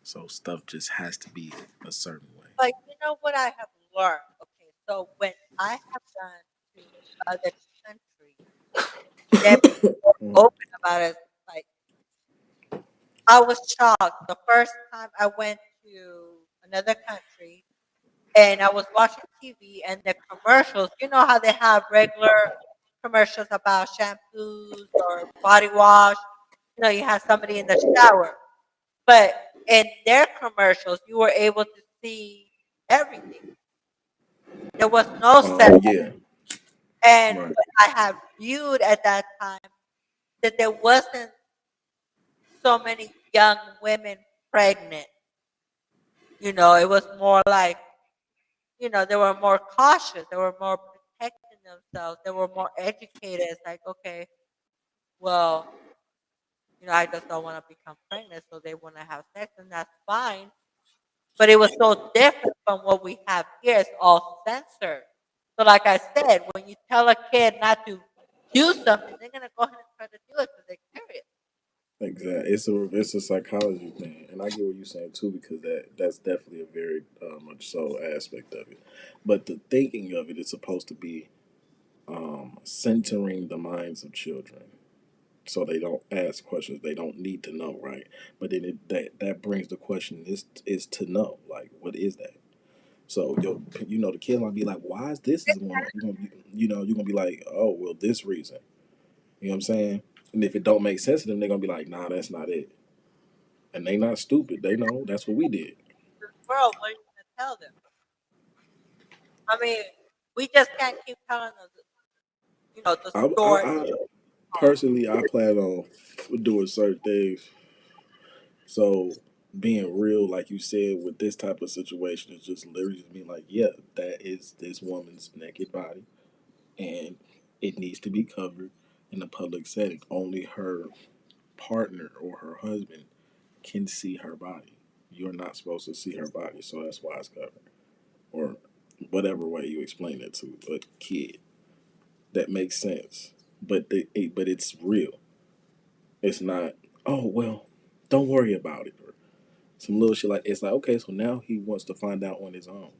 So stuff just has to be a certain way. But you know what I have learned? Okay, so when I have gone to other countries, they're more Mhm. open about it. Like I was shocked the first time I went to another country and I was watching TV and the commercials. You know how they have regular commercials about shampoos or body wash. You have somebody in the shower, but in their commercials, you were able to see everything. There was no Oh set. yeah, And right. what I have viewed at that time that there wasn't so many young women pregnant. It was more like, they were more cautious. They were more protecting themselves. They were more educated. It's like, okay, well, I just don't want to become pregnant, so they want to have sex, and that's fine. But it was so different from what we have here. It's all censored. So, like I said, when you tell a kid not to do something, they're gonna go ahead and try to do it because they're curious. Exactly. It's a psychology thing, and I get what you're saying too because that's definitely a very much so aspect of it. But the thinking of it is supposed to be centering the minds of children, so they don't ask questions they don't need to know, right? But then that brings the question is to know, like, what is that? So the kid might be like, why is going on? You're gonna be like, oh well, this reason. You know what I'm saying? And if it don't make sense to them, they're gonna be like, nah, that's not it. And they not stupid. They know that's what we did. This world, what are you gonna tell them? I mean, we just can't keep telling them, the story. I personally, I plan on doing certain things. So being real, like you said, with this type of situation, is just literally just being like, yeah, that is this woman's naked body, and it needs to be covered in a public setting. Only her partner or her husband can see her body. You're not supposed to see her body, so that's why it's covered, or whatever way you explain it to a kid. That makes sense, but it's real. It's not. Oh well, don't worry about it, or some little shit like it's like okay, so now he wants to find out on his own.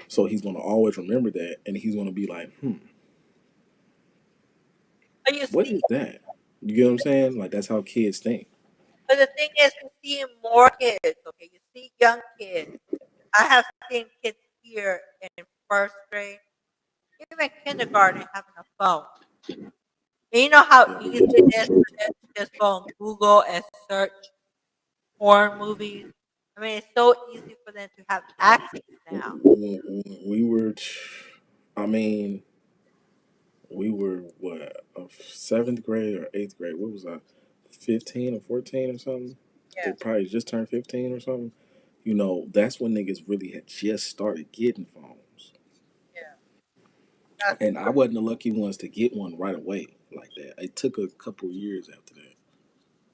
So he's gonna always remember that, and he's gonna be like, But you what see, is that? You get what I'm saying? Like that's how kids think. but the thing is, you see more kids. Okay, you see young kids. I have seen kids here in first grade, even even kindergarten having a phone. And you know how Yeah, easy it is for them to just go on Google and search porn movies. I mean, it's so easy for them to have access now. we were. I mean, we were what, seventh grade or eighth grade? What was I? 15 or 14 or something. They Yeah, probably just turned 15 or something. You know, that's when niggas really had just started getting phones. yeah, that's And I wasn't the lucky ones to get one right away like that. It took a couple years after that.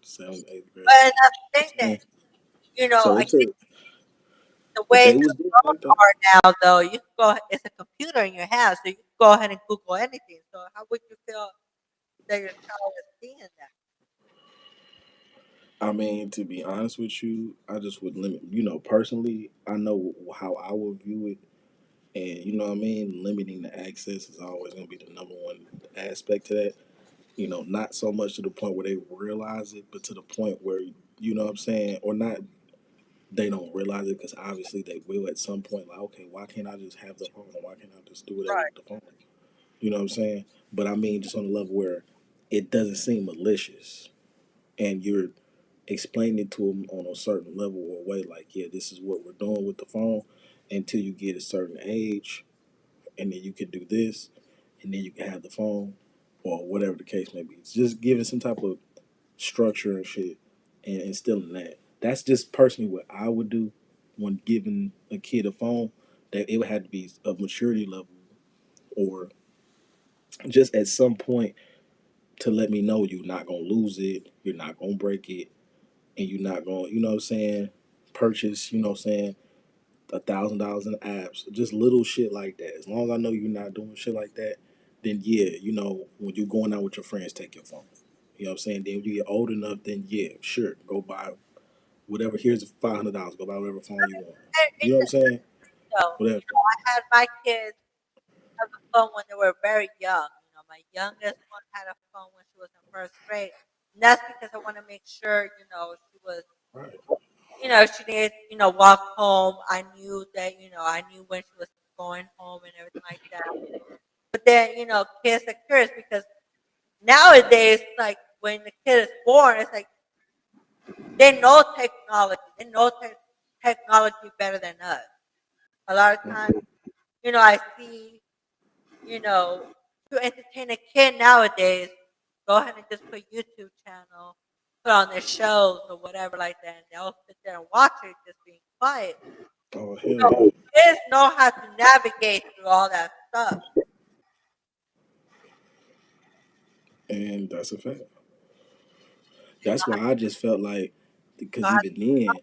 Seventh, eighth grade. but that's the thing that So, I so it think took, the but way they the was doing phones that though. are now, though, you can go. It's a computer in your house, so you can go ahead and Google anything. So how would you feel that your child is seeing that? I mean, to be honest with you, I just would limit. You know, personally, I know how I would view it, and you know what I mean. Limiting the access is always going to be the number one aspect to that. You know, not so much to the point where they realize it, but to the point where you know what I'm saying, or not. They don't realize it because obviously they will at some point. Like, okay, why can't I just have the phone? Why can't I just do whatever Right. with the phone? You know what I'm saying? But I mean, just on the level where it doesn't seem malicious, and you're explaining it to them on a certain level or way, like, yeah, this is what we're doing with the phone until you get a certain age, and then you can do this, and then you can have the phone, or whatever the case may be. It's just giving some type of structure and shit, and instilling that. That's just personally what I would do when giving a kid a phone. That it would have to be of maturity level, or just at some point to let me know you're not gonna lose it, you're not gonna break it, and you're not gonna, you know what I'm saying, purchase, you know what I'm saying, $1,000 in apps, just little shit like that. As long as I know you're not doing shit like that, then yeah, you know, when you're going out with your friends, take your phone. You know what I'm saying? Then when you get old enough, then yeah, sure, go buy whatever. Here's $500. Go buy whatever phone you want. And You know what I'm saying? Whatever. I had my kids have a phone when they were very young. My youngest one had a phone when she was in first grade. And that's because I want to make sure, she was, Right. she needed, walk home. I knew that, I knew when she was going home and everything like that. But then, kids are curious because nowadays, like when the kid is born, it's like they know technology. They know technology better than us. A lot of times, I see, you know, to entertain a kid nowadays, go ahead and just put YouTube channel, put on their shows or whatever like that, and they'll sit there and watch it just being quiet. Oh hell So yeah. kids know how to navigate through all that stuff. And that's a fact. They That's know why I just felt like, know because how even then,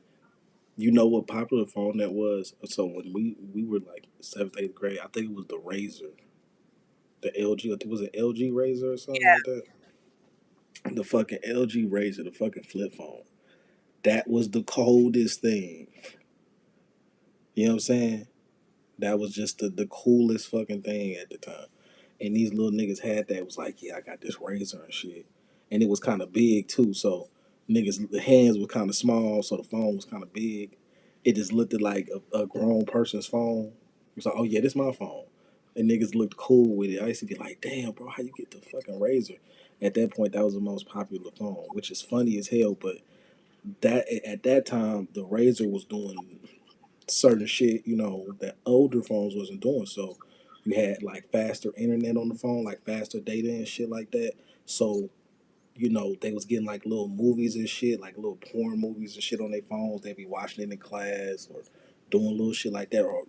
you know what popular phone that was. So when we were like seventh, eighth grade, I think it was the Razor, the LG. I think it was an LG Razor or something like that. The fucking LG Razor, the fucking flip phone. That was the coldest thing. You know what I'm saying? That was just the coolest fucking thing at the time. And these little niggas had that. It was like, yeah, I got this razor and shit. And it was kind of big too. So niggas, the hands were kind of small. So the phone was kind of big. It just looked like a grown person's phone. It was like, oh yeah, this my phone. And niggas looked cool with it. I used to be like, damn, bro, how you get the fucking razor? At that point, that was the most popular phone, which is funny as hell. But that at that time, the razor was doing certain shit, you know, that older phones wasn't doing. So you had like faster internet on the phone, like faster data and shit like that. So, you know, they was getting like little movies and shit, like little porn movies and shit on their phones. They'd be watching it in class or doing little shit like that, or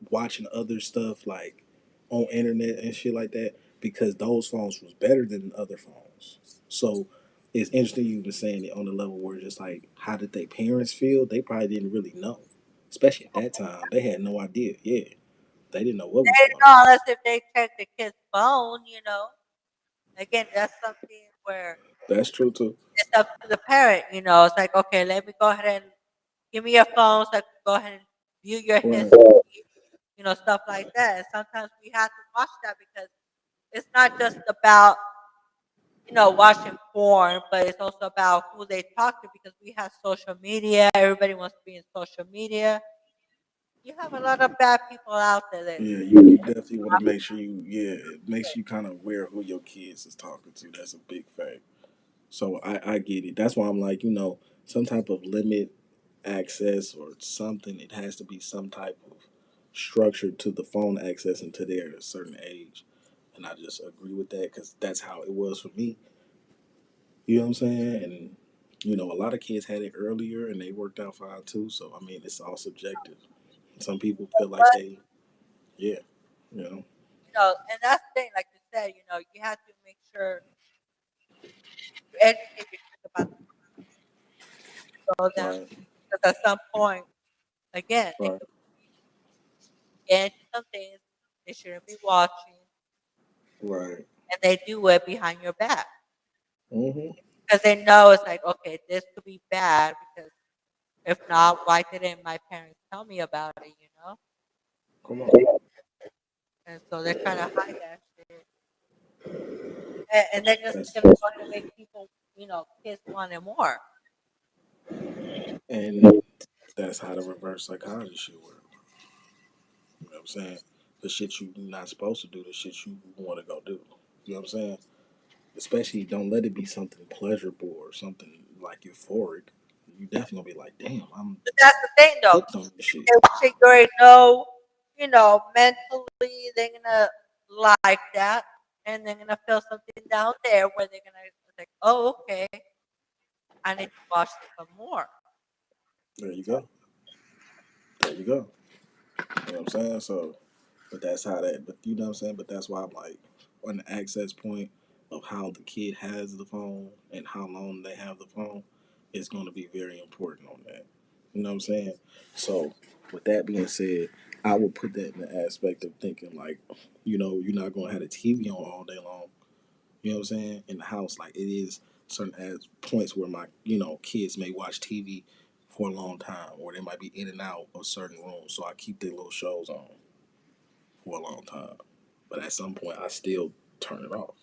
watching other stuff like on internet and shit like that, because those phones was better than other phones. So it's interesting you were saying it on the level where it's just like, how did their parents feel? They probably didn't really know, especially at that time. They had no idea. Yeah, they didn't know what was they going on. know unless if they check the kid's phone. Again, that's something where That's true too. it's up to the parent. It's like, okay, let me go ahead and give me your phone so I can go ahead and view your Right. history, stuff like that. And sometimes we have to watch that because it's not just about, watching porn, but it's also about who they talk to because we have social media. Everybody wants to be in social media. you have a lot of bad people out there that Yeah, you definitely want to make sure it makes you kind of aware who your kids is talking to. That's a big fact. So I get it. That's why I'm like, some type of limit access or something. It has to be some type of structure to the phone access until they're at a certain age. And I just agree with that because that's how it was for me. You know what I'm saying? And a lot of kids had it earlier and they worked out fine too. So I mean, it's all subjective. Some people feel like what yeah, you know, and that's the thing, like you said, you have to make sure you educate your kids about the show them right, because at some point, again, they right, could get into some things they shouldn't be watching, right. and they do it behind your back Hmm. because they know it's like, okay, this could be bad because if not, why didn't my parents tell me about it? Come on. And so they're trying to hide that shit, and they're just That's gonna go ahead and make people, kids want it more. and that's how the reverse psychology shit works. You know what I'm saying? The shit you not supposed to do, the shit you want to go do. You know what I'm saying? Especially don't let it be something pleasurable or something like euphoric. You definitely gonna be like, damn, I'm But that's the thing, though. hooked on this shit. They watch it, you already know, mentally they're gonna like that, and they're gonna feel something down there where they're gonna like, oh, okay, I need to watch this some more. There you go. There you go. You know what I'm saying? So, but that's how that. But you know what I'm saying? But that's why I'm like on the access point of how the kid has the phone and how long they have the phone is going to be very important on that. You know what I'm saying? So, with that being said, I would put that in the aspect of thinking like, you're not going to have the TV on all day long. You know what I'm saying? In the house, like it is certain as points where my kids may watch TV for a long time, or they might be in and out of certain rooms. So I keep their little shows on for a long time. But at some point, I still turn it off.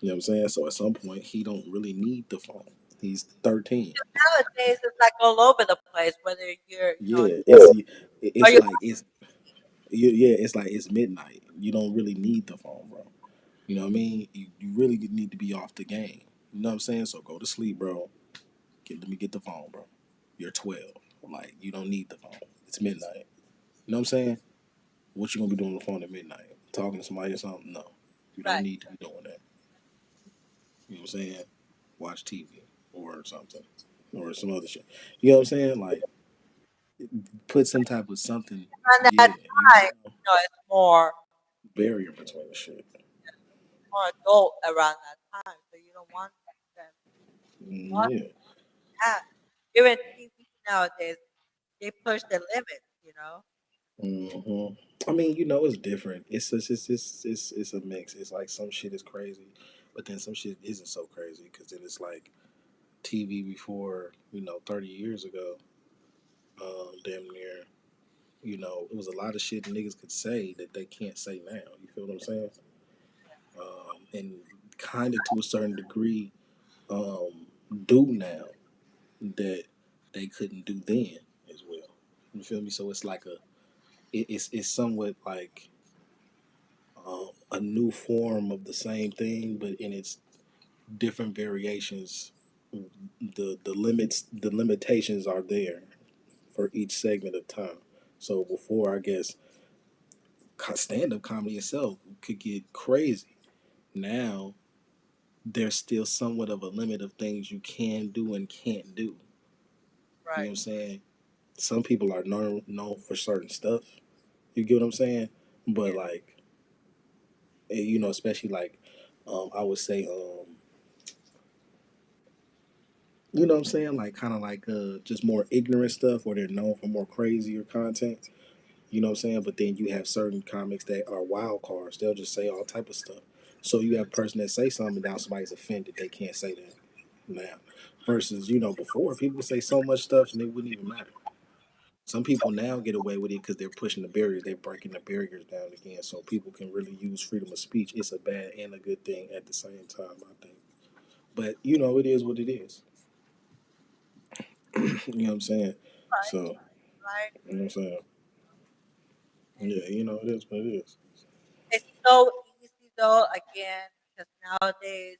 You know what I'm saying? So at some point, he don't really need the phone. He's 13. Nowadays, it's like all over the place. Whether you're, Yeah, are it's you like yeah, it's like it's midnight. You don't really need the phone, bro. You know what I mean? You really need to be off the game. You know what I'm saying? So go to sleep, bro. Let me get the phone, bro. You're 12. Like you don't need the phone. It's midnight. You know what I'm saying? What you gonna be doing on the phone at midnight? Talking to somebody or something? No, you don't right, need to be doing that. You know what I'm saying? Watch TV or something or some other shit. You know what I'm saying? Like put some type of something. around that Yeah, time, it's barrier between the shit. more adult around that time, so you don't want them watching Yeah. that. Even TV nowadays, they push the limits. hmm I mean, it's different. It's a mix. It's like some shit is crazy, but then some shit isn't so crazy because then it's like TV before 30 years ago, damn near. It was a lot of shit niggas could say that they can't say now. You feel what I'm saying? And kind of to a certain degree, do now that they couldn't do then as well. You feel me? So it's like it's somewhat like a new form of the same thing, but in its different variations. The limitations are there for each segment of time. So before, I guess, stand up comedy itself could get crazy. Now there's still somewhat of a limit of things you can do and can't do. You know what Right. I'm saying? Some people are known for certain stuff. You get what I'm saying? But Yeah. like, especially like, I would say, you know what I'm saying? Like kind of like just more ignorant stuff, or they're known for more crazier content. You know what I'm saying? But then you have certain comics that are wild cards. They'll just say all type of stuff. So you have a person that say something, and now somebody's offended. They can't say that now. Versus, before people would say so much stuff and it wouldn't even matter. Some people now get away with it because they're pushing the barriers. They're breaking the barriers down again, so people can really use freedom of speech. It's a bad and a good thing at the same time, I think. But it is what it is. You know what I'm saying? Right. So Right. you know what I'm saying. Yeah, you know, it is what it is. It's so easy though, again, because nowadays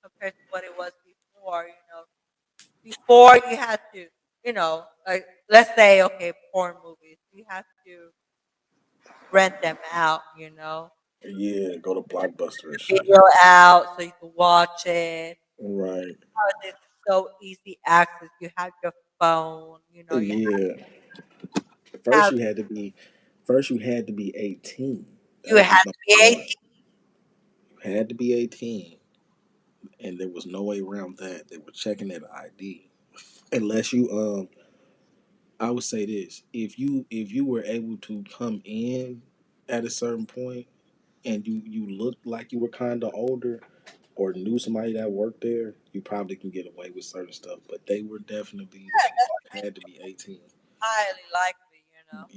compared to what it was before, before you had to, like let's say, okay, porn movies, you have to rent them out, Yeah, go to Blockbuster and shit. video out so you can watch it. Right. Nowadays it's so easy access. You have your phone, you Yeah. have First you had to be first you had to be 18. you That have was to number be one. 18. You had to be 18. And there was no way around that. They were checking that ID. Unless you I would say this. If you were able to come in at a certain point and you looked like you were kinda older or knew somebody that worked there, you probably can get away with certain stuff. But they were definitely the people that had to be 18. Highly likely.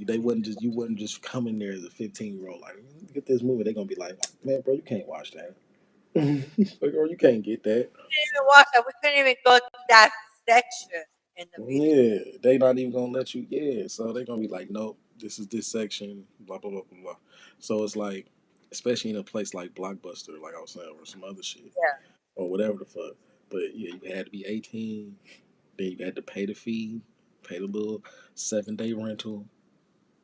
They wouldn't just you wouldn't just come in there as a 15-year-old like get this movie. They're gonna be like, man, bro, you can't watch that. Like, or you can't get that. Even watch that. We couldn't even go to that section in the video. Yeah, they not even gonna let you. Yeah, so they're gonna be like, nope, this is this section, blah blah blah blah blah. So it's like, especially in a place like Blockbuster, like I was saying, or some other shit, Yeah. or whatever the fuck. But yeah, you had to be 18. Then you had to pay the fee, pay the little 7-day rental,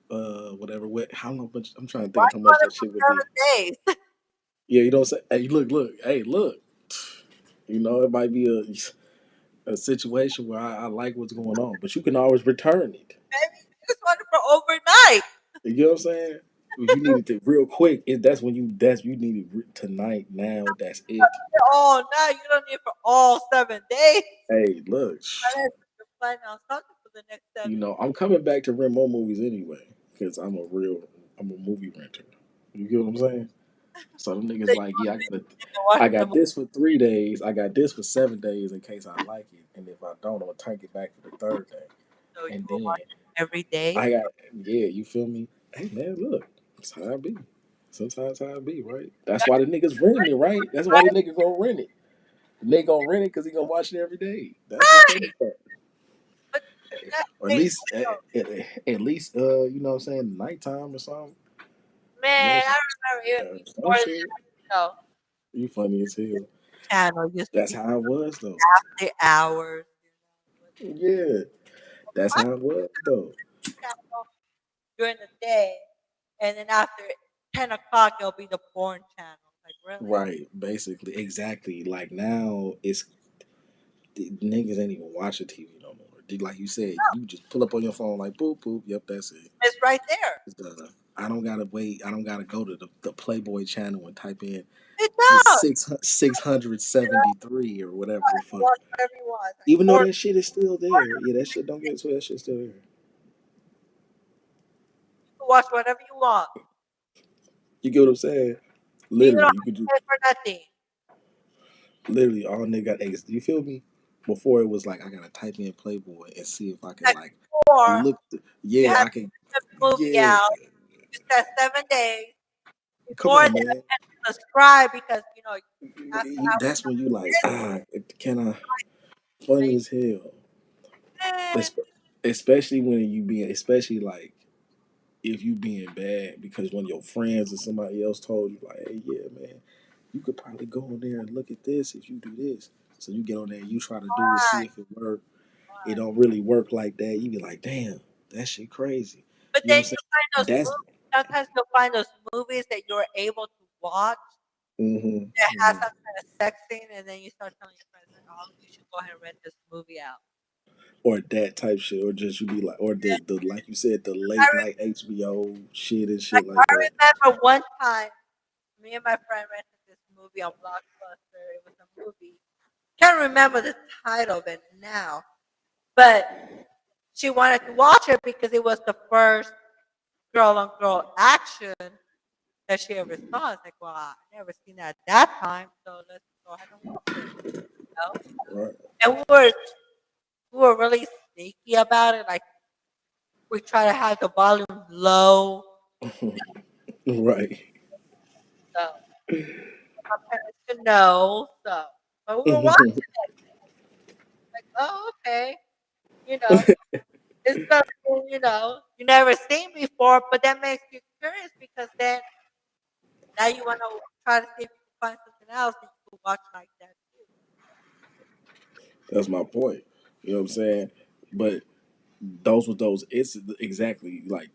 whatever. What? How long? Much? I'm trying to Why think of how you much want that it shit would for be. 7 days? Yeah, you don't say. Hey, look. Hey, look. You know, it might be a situation where I like what's going on, but you can always return it. Maybe you just want it for overnight. You get what I'm saying? If you need it to real quick, that's you need it tonight now. That's it. Oh, no, you don't need it for all 7 days. Hey, look, Unless you're planning on something for the next 7 days. I'm coming back to rent more movies anyway because I'm a movie renter. You get what I'm saying? So them So niggas you like, yeah, I watching the got movie this for 3 days. I got this for 7 days in case I like it, and if I don't, I'm gonna take it back for the third day. so you And will then watch it every day. I got yeah, you feel me? Hey man, look, that's how I be. Sometimes how I be, right? That's why the niggas renting it, right? That's why the nigga gonna rent it. The nigga gonna rent it because he gonna watch it every day. That's the funny Right. part. But that's Or at the thing. least, at least, you know what I'm saying, nighttime or something. You know Man, what I remember even I'm saying? Some before that, shit. you know, You funny as hell. channel used to That's be how it was though. after hours. Yeah, that's Watch how it was though. the channel during the day, and then after 10 o'clock, it'll be the porn channel. Like really? Right, basically, exactly. Like now, it's the niggas ain't even watching TV no more. Like you said, you just pull up on your phone, like boop boop. Yep, that's it. It's right there. It's done. I don't gotta wait. I don't gotta go to the Playboy channel and type in It does. 673 or whatever the fuck. Watch whatever you want. Like Even though porn. that shit is still there. Yeah, that shit don't get to that shit's still there. You can watch whatever you want. You get what I'm saying? You don't have Literally, you could to do pay for nothing. literally all nigga got eggs. Do you feel me? Before it was like I gotta type in Playboy and see if I can Like like before, look. you Yeah, had I can. the movie Yeah, out. You said 7 days. come Before on, that, man. subscribe because you have to have That's when you like this. can I? Funny as hell. Man, Espe- Especially when you being, especially like if you being bad because one of your friends or somebody else told you like, hey, yeah, man, you could probably go on there and look at this if you do this. So you get on there and you try to do it, see why? if it work. It Why? don't really work like that. You be like, damn, that shit crazy. But You know then what you I'm find saying? those That's movies. Sometimes you'll find those movies that you're able to watch hmm that has hmm some kind of sex scene, and then you start telling your friends, like, "Oh, you should go ahead and rent this movie out." or that type shit, or just you be like, or the like you said, the I late re- night HBO shit and like shit I like that. remember one time, me and my friend rented this movie on Blockbuster. It was a movie. Can't remember the title of it now, but she wanted to watch it because it was the first girl on girl action that she ever saw. I was like, well, I never seen that at that time, so let's go ahead and watch it. You know? Right. And we were really sneaky about it. Like we try to have the volume low, Right. so my parents could know. So, but we were watching like, oh, okay, you know, it's something you never seen before, but that makes you curious because then now you want to try to see if you can find something else that you can watch like that too. That's my point. You know what I'm saying? But those were those. It's exactly like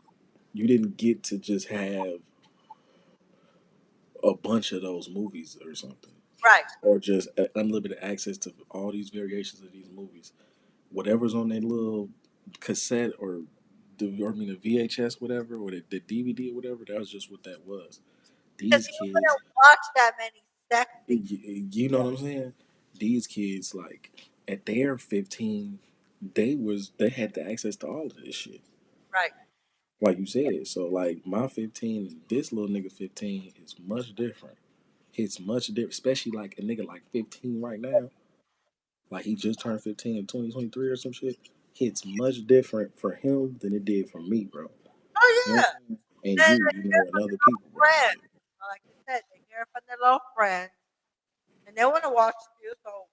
you didn't get to just have a bunch of those movies or something, Right. or just unlimited access to all these variations of these movies. Whatever's on that little cassette or the VHS, whatever, or the DVD or whatever, that was just what that was. Because These you kids, wouldn't watch that many sexy. you know what I'm saying? These kids, like at their 15, they had the access to all of this shit. Right. Like you said, so like my 15, this little nigga 15 is much different. It's much different, especially like a nigga like 15 right now. Like he just turned 15 in 2023 or some shit. It's much different for him than it did for me, bro. Oh You know what yeah. I'm saying? And Then you they hear know, from and other their little people, bro. friends. Like you said, they hear from their little friends, and they want to watch you, so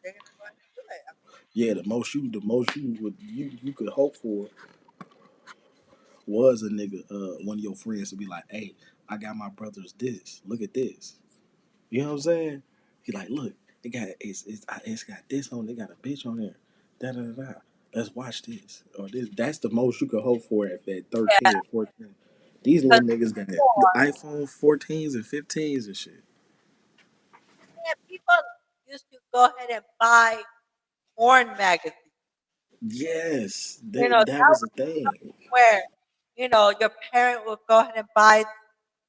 they're gonna go ahead and do it. I mean, Yeah, the most you could hope for was a nigga, one of your friends to be like, "Hey, I got my brother's this. Look at this." You know what I'm saying? He like, look, it's got this on. They got a bitch on there. Da da da da. Let's watch this or this. That's the most you could hope for at that yeah, 13 and 14. These little because niggas got the before, iPhone 14s and 15s and shit. man, people used to go ahead and buy porn magazines. Yes, You that know, that that was was a thing. where your parent would go ahead and buy,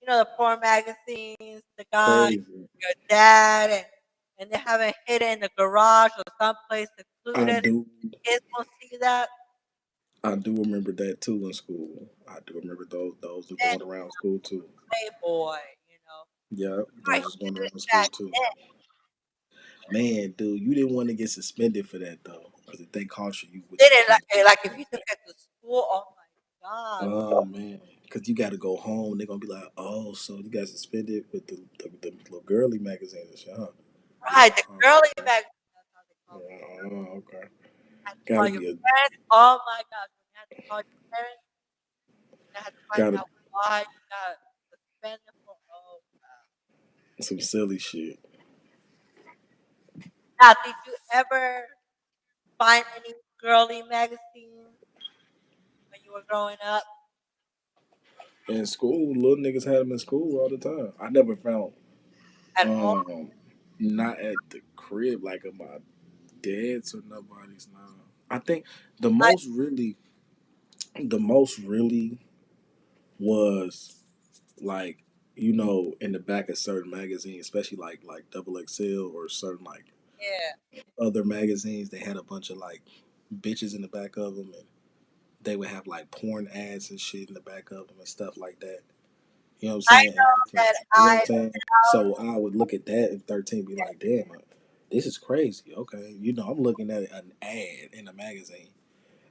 the porn magazines, the guy, Crazy. your dad, and they have it hidden in the garage or someplace I secluded. do. Kids won't see that. I do remember that too in school. I do remember those were And going around school too. Playboy, Yeah, you are those was going huge around school back too. then. Man, dude, you didn't want to get suspended for that though, because if they caught you, you would Did have it been. like if you took it to school? Oh my god! Oh man, because you got to go home. They're gonna be like, "Oh, so you got suspended with the little girly magazine and shit, huh?" Be Right, like, the "Oh, girly okay, magazine. That's how they call it. yeah, oh, okay." Had to Got call to your be a parents. Oh my god! When you had to call your parents, you had to find got out why you got suspended for. Oh god! some silly shit. Now, did you ever find any girly magazines when you were growing up In school, little niggas had them in school all the time. I never found, at home? um, not at the crib like at my dad's or nobody's. Nah, I think the I most really, the most really was like in the back of certain magazines, especially like Double XL or certain like yeah. other magazines, they had a bunch of like bitches in the back of them, and they would have like porn ads and shit in the back of them and stuff like that. You know what I'm I saying? know that You know what I'm I saying? So I would look at that at 13, be like, damn, this is crazy. Okay, I'm looking at an ad in a magazine.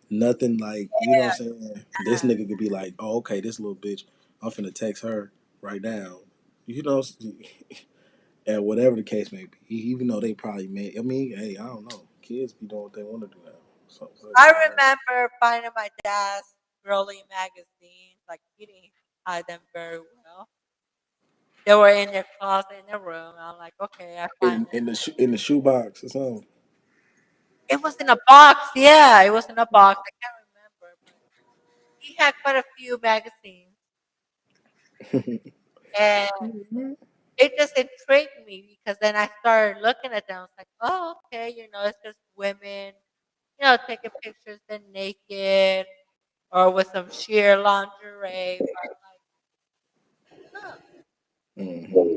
Nothing like, you know yeah. what I'm saying? This nigga could be like, oh, okay, this little bitch, I'm finna text her right now. You know, and whatever the case may be, even though they probably may, I mean, hey, I don't know. Kids be doing what they want to do now. So, I I don't remember finding my dad's girly magazines. Like he didn't hide them very well. They were in their closet in their room. I'm like, okay, I find in the shoebox or something. it was in a box. Yeah, it was in a box. I can't remember, but he had quite a few magazines, and it just intrigued me because then I started looking at them. I was like, oh, okay, it's just women, taking pictures then naked or with some sheer lingerie. But I'm like, huh. Hmm.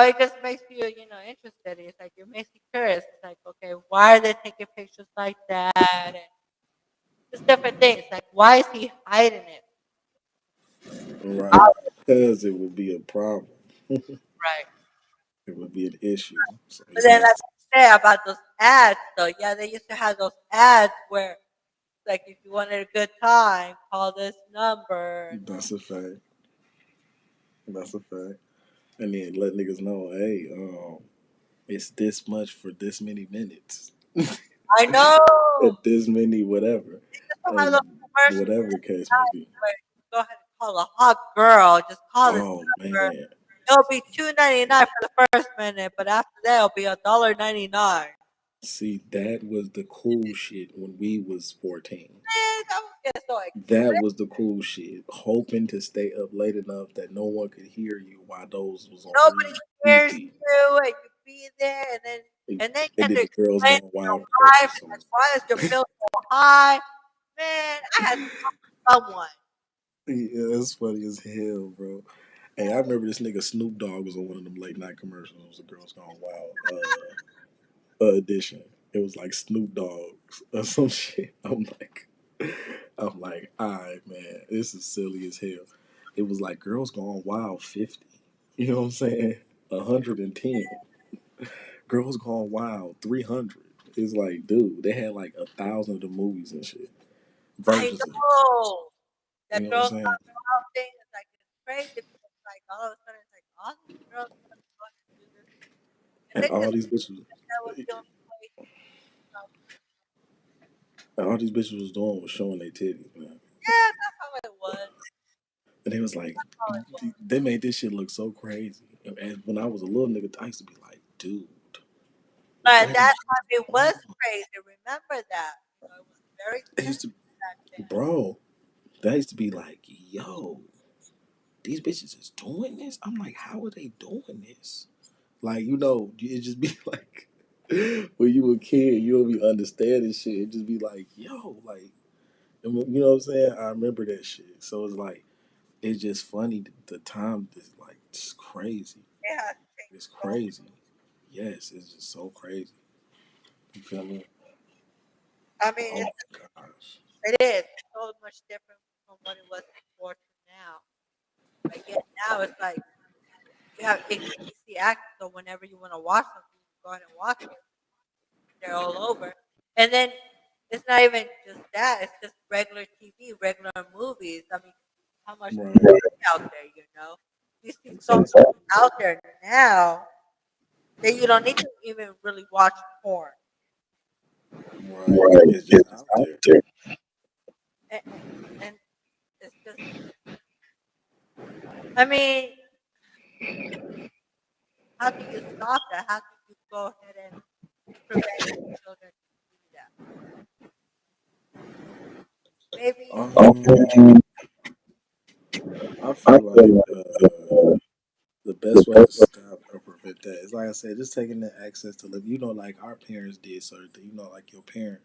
It just makes you, interested. It's like it makes you curious. It's like, okay, why are they taking pictures like that? And just different things. Like, why is he hiding it? Right. Because it would be a problem. Right. It would be an issue. So But he then, like has to. you say about those ads, though, yeah, they used to have those ads where, like, if you wanted a good time, call this number. That's a fact. That's a fact. And then let niggas know, hey, it's this much for this many minutes. I know. At this many whatever. They used to have And those commercials whatever the case may be. where you go ahead and call a hot girl, just call this Oh number. man. It'll be $2.99 for the first minute, but after that it'll be $1.99. See, that was the cool shit when we was 14. Man, that would get so That expensive. was the cool shit. Hoping to stay up late enough that no one could hear you while those was on Nobody hears repeat. you, and you be there, And and then you then have to the girls explain going to your wild wife, versus like, some. why is your bill so high? Man, I had to call someone. Yeah, that's funny as hell, bro. Hey, I remember this nigga Snoop Dogg was on one of them late night commercials. The girls gone wild. Edition. It was like Snoop Dogg or some shit. Alright, man, this is silly as hell. It was like Girls Gone Wild 50. You know what I'm saying? 110. Girls Gone Wild 300. It's like, dude, they had like 1,000 of the movies and shit. I Versus, know you that know what I'm girls saying? talk about thing is like it's crazy because like all of a sudden it's like all these girls want to go and do this, and And they all just these bitches, that was the only way. all these bitches was doing was showing their titties, man. Yeah, that's how it was. And they was like, That's how it was. they made this shit look so crazy. And when I was a little nigga, I used to be like, dude, But what that is time you it was on? crazy. Remember that? It was very They used to, sensitive back then. bro, that used to be like, yo, these bitches is doing this? I'm like, how are they doing this? Like, it just be like, when you were a kid, you don't be understanding shit. It just be like, yo, like, you know what I'm saying? I remember that shit. So it's like, it's just funny. The time is like, it's crazy. It has changed It's so. crazy. Yes, it's just so crazy. You feel me? I mean, Oh my gosh. it is so much different from what it was before to now. But yet now it's like you have easy access, so whenever you want to watch something, you go ahead and watch it. They're all over. And then it's not even just that; it's just regular TV, regular movies. I mean, how much Right. there is out there, you know? You see so much Exactly. out there now that you don't need to even really watch porn. Right. It's just out there. And, and it's just, I mean, how do you stop that? How do you go ahead and prevent children to do that? Maybe, Um, I feel like the best way to stop or prevent that is, like I said, just taking the access to live. Like our parents did certain things. Like your parent,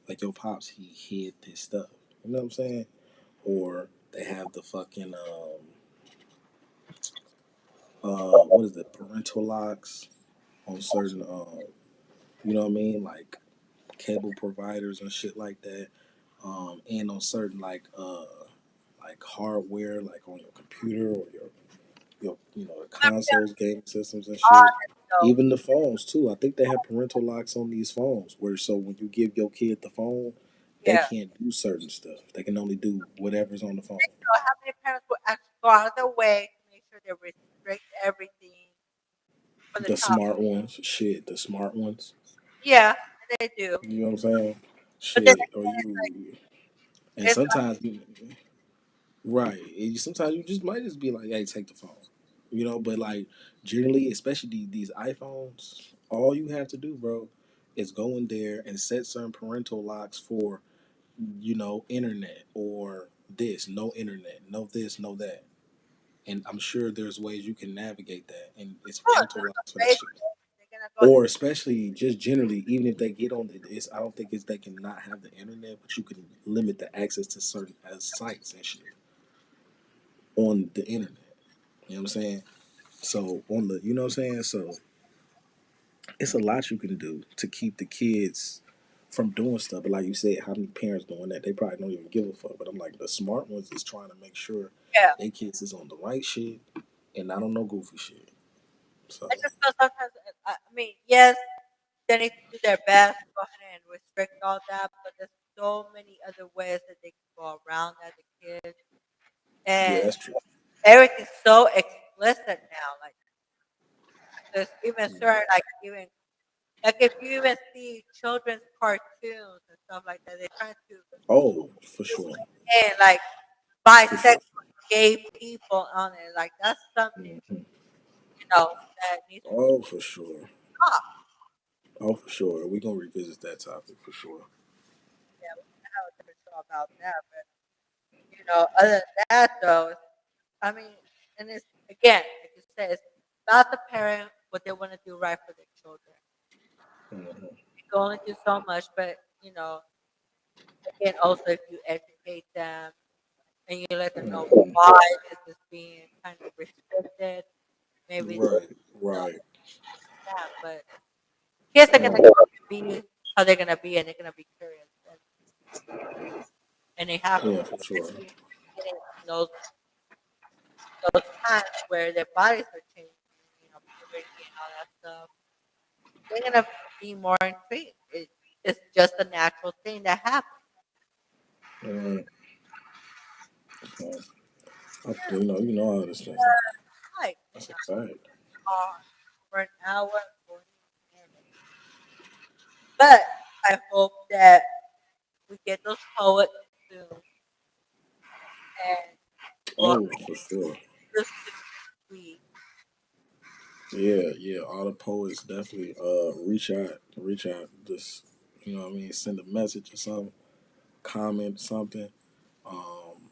like your pops, he hid this stuff. You know what I'm saying? Or they have the fucking what is it, parental locks on certain you know what I mean, like cable providers and shit like that, and on certain like hardware, like on your computer or your consoles, game systems and shit. so, Even the phones too. I think they have parental locks on these phones, where so when you give your kid the phone, they yeah. can't do certain stuff. They can only do whatever's on the phone. So how many parents will actually go out of their way to make sure they restrict everything from the The top? smart ones, shit, the smart ones. Yeah, they do. You know what I'm saying? But then Shit, or again, you. And it's like, sometimes, right? Sometimes you just might just be like, "Hey, take the phone," But like generally, especially these iPhones, all you have to do, bro, is go in there and set certain parental locks for internet or this, no internet, no this, no that. And I'm sure there's ways you can navigate that, and it's oh, parental there's locks for no that way shit. they're gonna go Or especially just generally, even if they get on it's I don't think it's they can not have the internet, but you can limit the access to certain sites and shit on the internet. You know what I'm saying? So on the, you know what I'm saying? So it's a lot you can do to keep the kids from doing stuff. But like you said, how many parents doing that? They probably don't even give a fuck. But I'm like, the smart ones is trying to make sure yeah. their kids is on the right shit and not on no goofy shit. So I just feel sometimes. I mean, yes, they need to do their best, go ahead and restrict all that. But there's so many other ways that they can go around that the kids, yeah, and that's true. everything's so explicit now. Like there's even certain, like even like if you even see children's cartoons and stuff like that, they're trying to Oh, for sure, and like for sure. bisexual. gay people on it. Like that's something Mhm. that needs to Oh, for sure. stop. Oh, for sure. We're gonna revisit that topic for sure. Yeah, we can have a different show about that. But other than that, though, I mean, and it's again, like you said, it's about the parent what they want to do right for their children. Mhm. You can only do so much, but again, also if you educate them and you let them know Mhm. why this is being kind of restricted, maybe Right, they'll right. understand. But kids are gonna Mhm. be how they're gonna be, and they're gonna be curious, and they have to, Yeah, for sure. especially getting in those times where their bodies are changing, puberty and all that stuff. They're gonna be more intrigued. It's just a natural thing that happens. Mhm. I understand. Like, That's a fact. for an hour, 40 minutes. But I hope that we get those poets soon, and we'll Oh, for sure. this soon this week. Yeah, yeah. All the poets definitely reach out. Just send a message or something, comment something, um,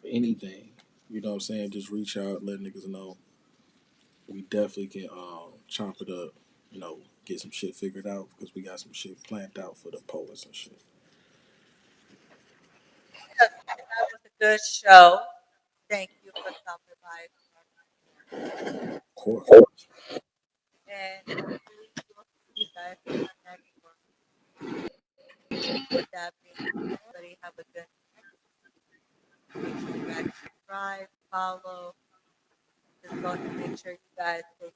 anything. You know what I'm saying? Just reach out, let niggas know. We definitely can chop it up. Get some shit figured out because we got some shit planned out for the poets and shit. Yes, that was a good show. Thank you for stopping by. Of course. And hopefully we'll see you guys in the next one. With that being said, everybody have a good night. Make sure you guys subscribe, follow. Just go ahead and make sure you guys take